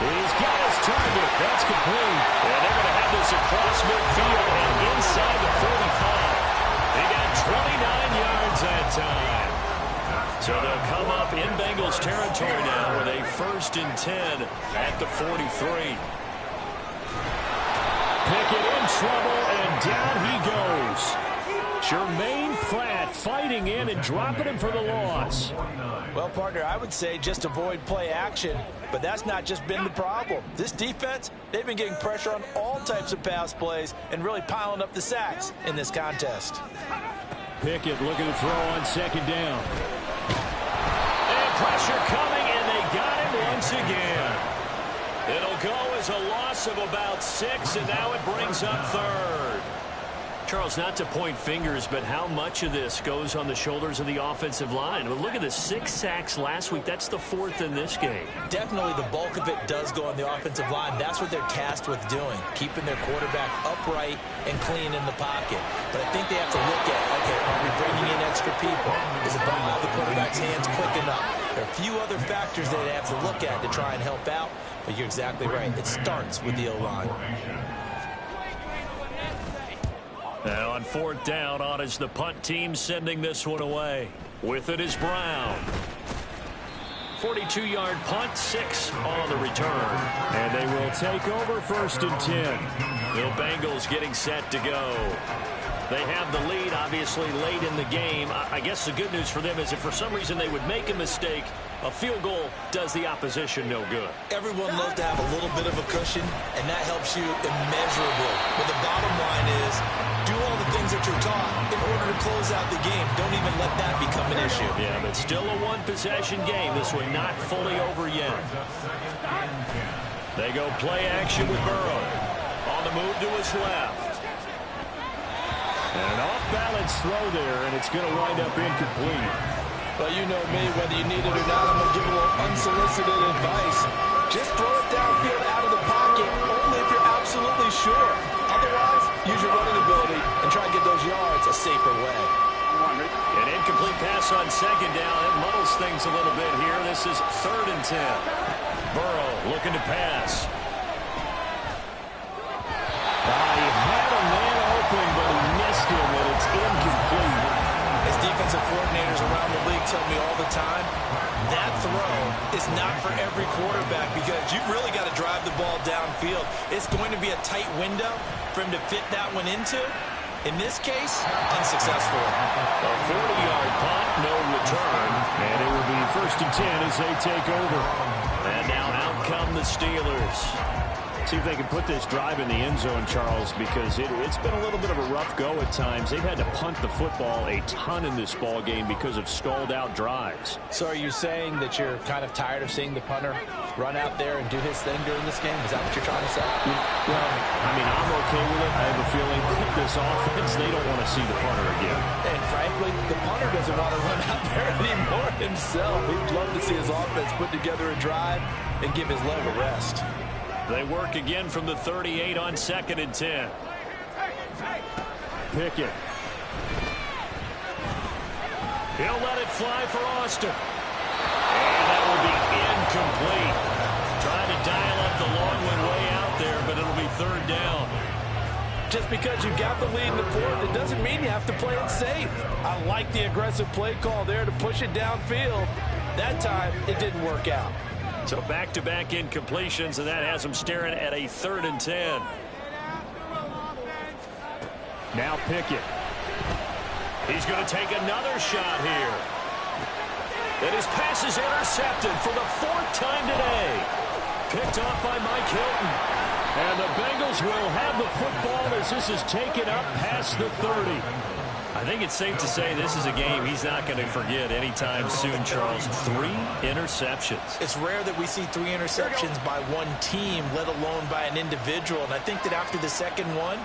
He's got his target. That's complete. And they're going to have this across midfield and inside the 45. They got 29 yards that time. So they'll come up in Bengals territory now with a 1st and 10 at the 43. Pickett in trouble, and down he goes. Jermaine Pratt fighting in and dropping him for the loss. Well, partner, I would say just avoid play action, but that's not just been the problem. This defense, they've been getting pressure on all types of pass plays and really piling up the sacks in this contest. Pickett looking to throw on 2nd down. Pressure coming, and they got him once again. It'll go as a loss of about 6, and now it brings up 3rd. Charles, not to point fingers, but how much of this goes on the shoulders of the offensive line? Well, look at the 6 sacks last week. That's the 4th in this game. Definitely the bulk of it does go on the offensive line. That's what they're tasked with doing, keeping their quarterback upright and clean in the pocket. But I think they have to look at, okay, are we bringing in extra people? Is the ball out of the quarterback's hands quick enough? There are a few other factors that they have to look at to try and help out, but you're exactly right. It starts with the O-line. Now on 4th down, on is the punt team sending this one away. With it is Brown. 42-yard punt, 6 on the return. And they will take over 1st and 10. The Bengals getting set to go. They have the lead, obviously, late in the game. I guess the good news for them is if for some reason they would make a mistake, a field goal does the opposition no good. Everyone loves to have a little bit of a cushion, and that helps you immeasurably. But the bottom line is, do all the things that you're taught in order to close out the game. Don't even let that become an issue. Yeah, but still a one-possession game. This one not fully over yet. They go play action with Burrow. On the move to his left. And an off-balance throw there, and it's going to wind up incomplete. Well, you know me, whether you need it or not, I'm going to give a little unsolicited advice. Just throw it downfield out of the pocket, only if you're absolutely sure. Otherwise, use your running ability and try to get those yards a safer way. An incomplete pass on 2nd down. It muddles things a little bit here. This is 3rd and 10. Burrow looking to pass. He had a man open, but he missed him, and it's incomplete. As defensive coordinators around the league tell me all the time, that throw is not for every quarterback because you've really got to drive the ball downfield. It's going to be a tight window for him to fit that one into. In this case, unsuccessful. A 40-yard punt, no return. And it will be 1st and 10 as they take over. And now out come the Steelers. See if they can put this drive in the end zone, Charles, because it's been a little bit of a rough go at times. They've had to punt the football a ton in this ball game because of stalled-out drives. So are you saying that you're kind of tired of seeing the punter run out there and do his thing during this game? Is that what you're trying to say? Well, I mean, I'm okay with it. I have a feeling that this offense, they don't want to see the punter again. And frankly, the punter doesn't want to run out there anymore himself. He'd love to see his offense put together a drive and give his leg a rest. They work again from the 38 on 2nd and 10. Pickett. He'll let it fly for Austin. And that will be incomplete. Trying to dial up the long one way out there, but it'll be 3rd down. Just because you've got the lead in the 4th, it doesn't mean you have to play it safe. I like the aggressive play call there to push it downfield. That time, it didn't work out. So back-to-back incompletions, and that has them staring at a 3rd and 10. Now Pickett. He's going to take another shot here. And his pass is intercepted for the 4th time today. Picked off by Mike Hilton. And the Bengals will have the football as this is taken up past the 30. I think it's safe to say this is a game he's not going to forget anytime soon, Charles. 3 interceptions. It's rare that we see 3 interceptions by one team, let alone by an individual. And I think that after the second one,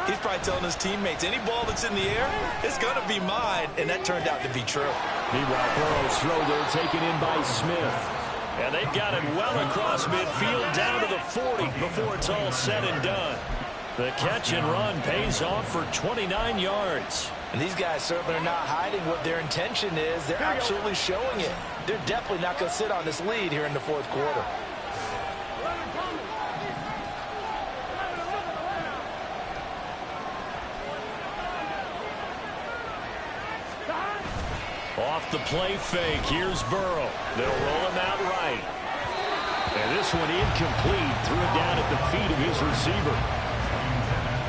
he's probably telling his teammates, any ball that's in the air, it's going to be mine. And that turned out to be true. Meanwhile, Burrow's throw there taken in by Smith. And they've got it well across midfield down to the 40 before it's all said and done. The catch and run pays off for 29 yards. And these guys certainly are not hiding what their intention is. They're absolutely showing it. They're definitely not going to sit on this lead here in the 4th quarter. Off the play fake, here's Burrow. They'll roll him out right. And this one incomplete. Threw it down at the feet of his receiver.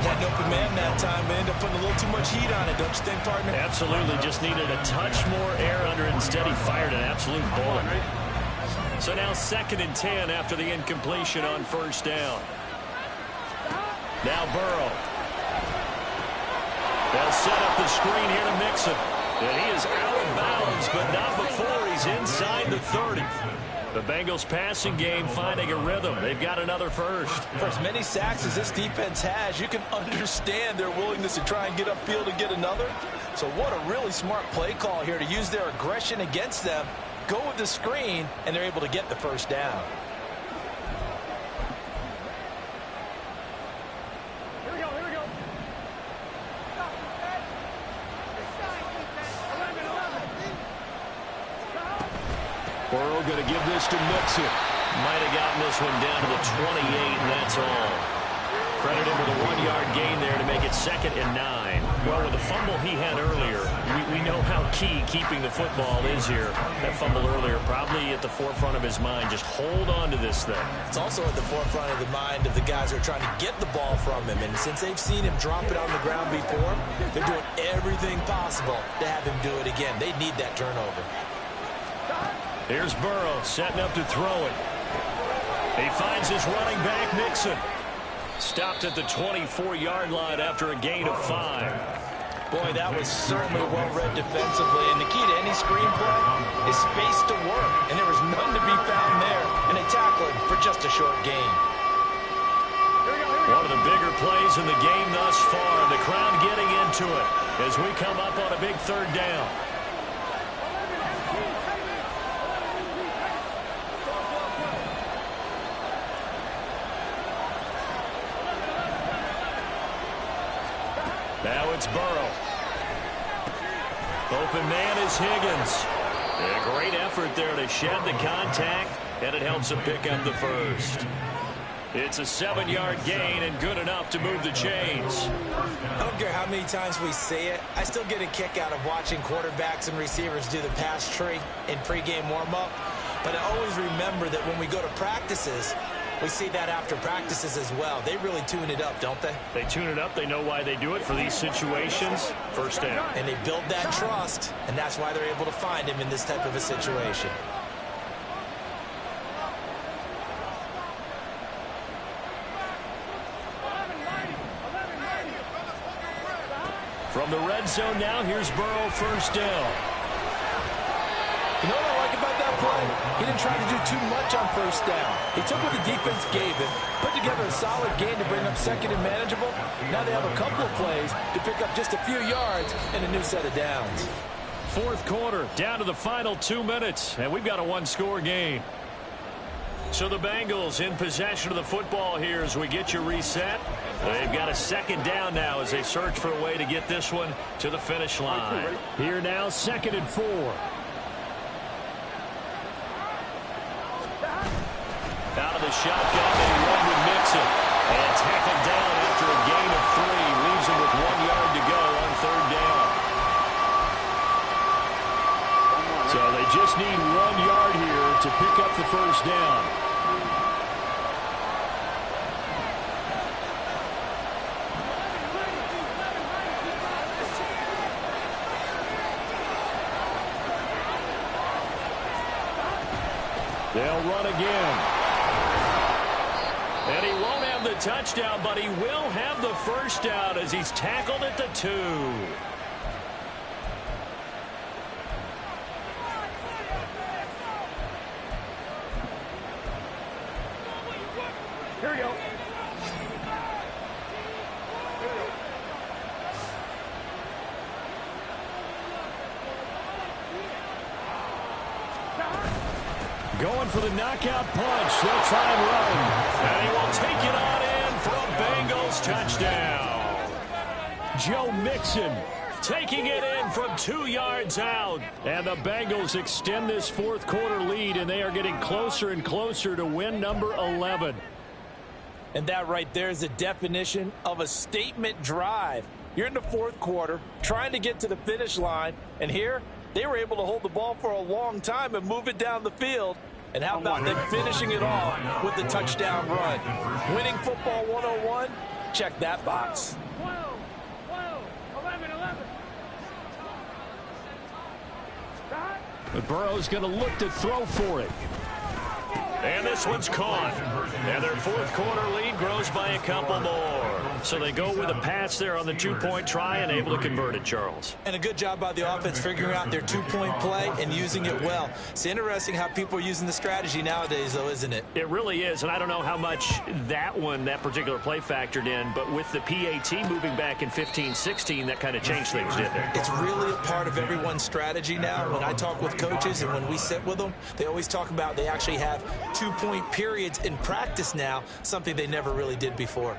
Had an open man that time, but ended up putting a little too much heat on it, don't you think, partner? Absolutely. Just needed a touch more air under it. Instead, he fired an absolute bullet. So now 2nd and 10 after the incompletion on 1st down. Now Burrow. They'll set up the screen here to mix it. And he is out of bounds, but not before he's inside the 30. The Bengals passing game finding a rhythm. They've got another first. For as many sacks as this defense has, you can understand their willingness to try and get upfield and get another. So what a really smart play call here to use their aggression against them, go with the screen, and they're able to get the 1st down. Burrow going to give this to Mixon. Might have gotten this one down to the 28, and that's all. Credit him with a 1-yard gain there to make it 2nd and 9. Well, with the fumble he had earlier, we know how key keeping the football is here. That fumble earlier probably at the forefront of his mind. Just hold on to this thing. It's also at the forefront of the mind of the guys who are trying to get the ball from him. And since they've seen him drop it on the ground before, they're doing everything possible to have him do it again. They need that turnover. Here's Burrow setting up to throw it. He finds his running back, Mixon. Stopped at the 24-yard line after a gain of 5. Boy, that was certainly well read defensively. And the key to any screenplay is space to work. And there was none to be found there. And they tackled him for just a short gain. One of the bigger plays in the game thus far. The crowd getting into it as we come up on a big 3rd down. Now it's Burrow. Open man is Higgins. A great effort there to shed the contact, and it helps him pick up the first. It's a 7-yard gain and good enough to move the chains. I don't care how many times we say it, I still get a kick out of watching quarterbacks and receivers do the pass tree in pregame warm-up. But I always remember that when we go to practices, we see that after practices as well. They really tune it up, don't they? They tune it up. They know why they do it for these situations. First down. And they build that trust, and that's why they're able to find him in this type of a situation. From the red zone now, here's Burrow, 1st down. You know what I like about that play? He didn't try to do too much on 1st down. He took what the defense gave him, put together a solid gain to bring up 2nd and manageable. Now they have a couple of plays to pick up just a few yards and a new set of downs. 4th quarter, down to the final 2 minutes, and we've got a 1-score game. So the Bengals in possession of the football here as we get you reset. They've got a 2nd down now as they search for a way to get this one to the finish line. Here now, 2nd and 4. Out of the shotgun, they run with Mixon. And tackled down after a gain of 3. Leaves him with 1 yard to go on 3rd down. So they just need 1 yard here to pick up the 1st down. They'll run again. And he won't have the touchdown, but he will have the 1st down as he's tackled at the 2. Here we go. Going for the knockout punch. They'll try and run. And he will take it on in for a Bengals touchdown. Joe Mixon taking it in from 2 yards out. And the Bengals extend this 4th quarter lead, and they are getting closer and closer to win number 11. And that right there is a definition of a statement drive. You're in the 4th quarter, trying to get to the finish line, and here they were able to hold the ball for a long time and move it down the field. And how about them finishing it off with the touchdown run? Winning football 101? Check that box. 11. But Burrow's going to look to throw for it. And this one's caught. And their 4th quarter lead grows by a couple more. So they go with a pass there on the 2-point try and able to convert it, Charles. And a good job by the offense figuring out their 2-point play and using it well. It's interesting how people are using the strategy nowadays, though, isn't it? It really is, and I don't know how much that particular play factored in, but with the PAT moving back in 15-16, that kind of changed things, didn't it? It's really a part of everyone's strategy now. When I talk with coaches and when we sit with them, they always talk about they actually have 2-point periods in practice now, something they never really did before.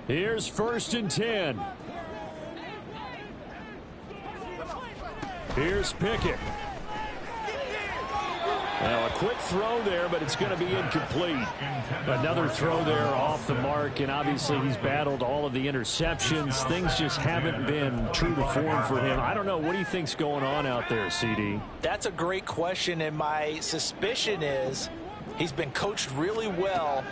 Here's 1st and 10. Here's Pickett. Well, a quick throw there, but it's going to be incomplete. Another throw there off the mark, and obviously he's battled all of the interceptions. Things just haven't been true to form for him. I don't know. What do you think's going on out there, CD? That's a great question, and my suspicion is he's been coached really well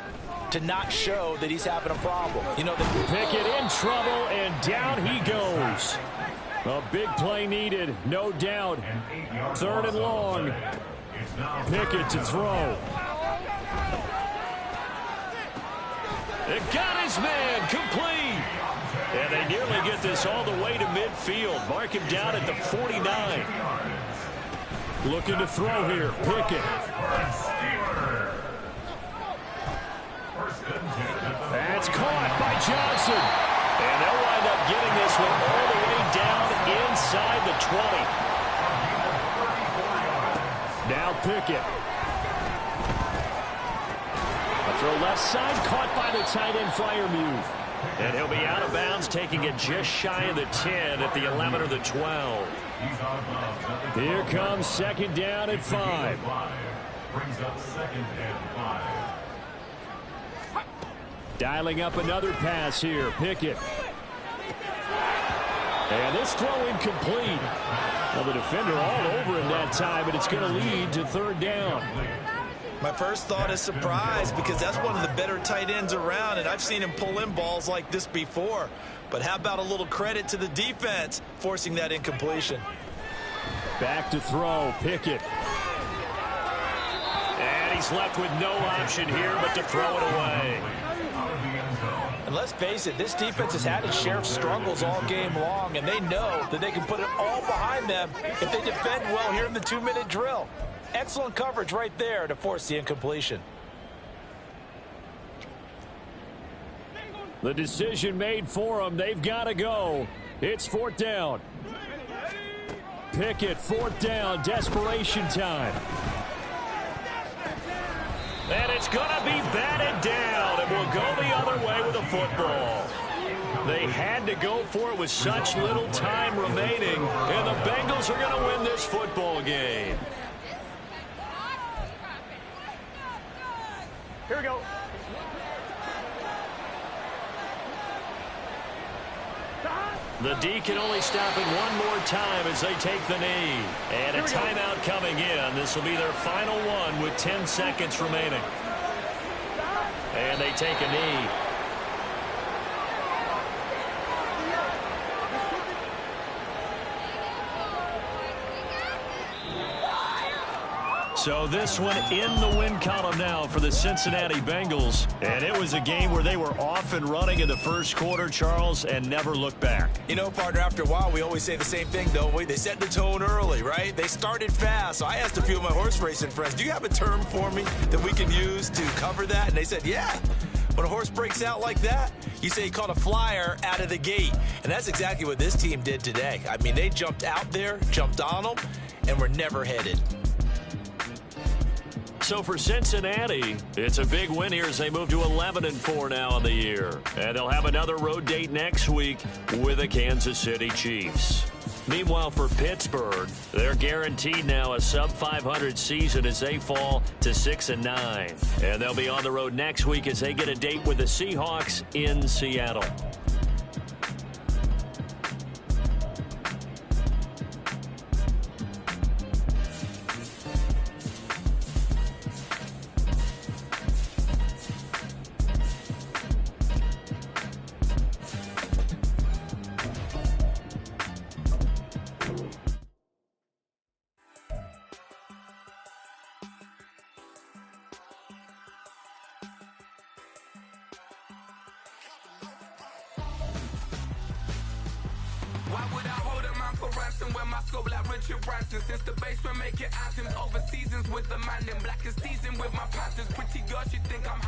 to not show that he's having a problem. You know, Pickett in trouble, and down he goes. A big play needed, no doubt. 3rd and long. Pickett to throw. It got his man complete. And they nearly get this all the way to midfield. Mark him down at the 49. Looking to throw here. Pickett. That's caught by Johnson. And they'll wind up getting this one all the way down inside the 20. Now Pickett. A throw left side, caught by the tight end Freiermuth. And he'll be out of bounds, taking it just shy of the 10 at the 11 or the 12. Here comes 2nd down at 5. Brings up 2nd and 5. Dialing up another pass here. Pickett. And this throw incomplete. Well, the defender all over him that time, but it's going to lead to 3rd down. My first thought is surprise, because that's one of the better tight ends around, and I've seen him pull in balls like this before. But how about a little credit to the defense forcing that incompletion? Back to throw. Pickett. And he's left with no option here but to throw it away. And let's face it, this defense has had its share of struggles all game long, and they know that they can put it all behind them if they defend well here in the 2-minute drill. Excellent coverage right there to force the incompletion. The decision made for them. They've got to go. It's 4th down. Pickett, 4th down. Desperation time. And it's going to be batted down, and we'll go the other way with the football. They had to go for it with such little time remaining, and the Bengals are going to win this football game. Here we go. The D can only stop it one more time as they take the knee. And a timeout coming in. This will be their final one with 10 seconds remaining. And they take a knee. So this one in the win column now for the Cincinnati Bengals. And it was a game where they were off and running in the first quarter, Charles, and never looked back. You know, partner, after a while, we always say the same thing, don't we? They set the tone early, right? They started fast. So I asked a few of my horse racing friends, do you have a term for me that we can use to cover that? And they said, yeah. When a horse breaks out like that, you say he caught a flyer out of the gate. And that's exactly what this team did today. I mean, they jumped out there, jumped on them, and were never headed. So for Cincinnati, it's a big win here as they move to 11-4 now on the year. And they'll have another road date next week with the Kansas City Chiefs. Meanwhile, for Pittsburgh, they're guaranteed now a sub-500 season as they fall to 6-9. And they'll be on the road next week as they get a date with the Seahawks in Seattle. Why would I hold him out for ransom when my scope like Richard Branson? Since the basement making items over seasons with the man in black is seasoned with my patterns. Pretty girl, she think I'm high.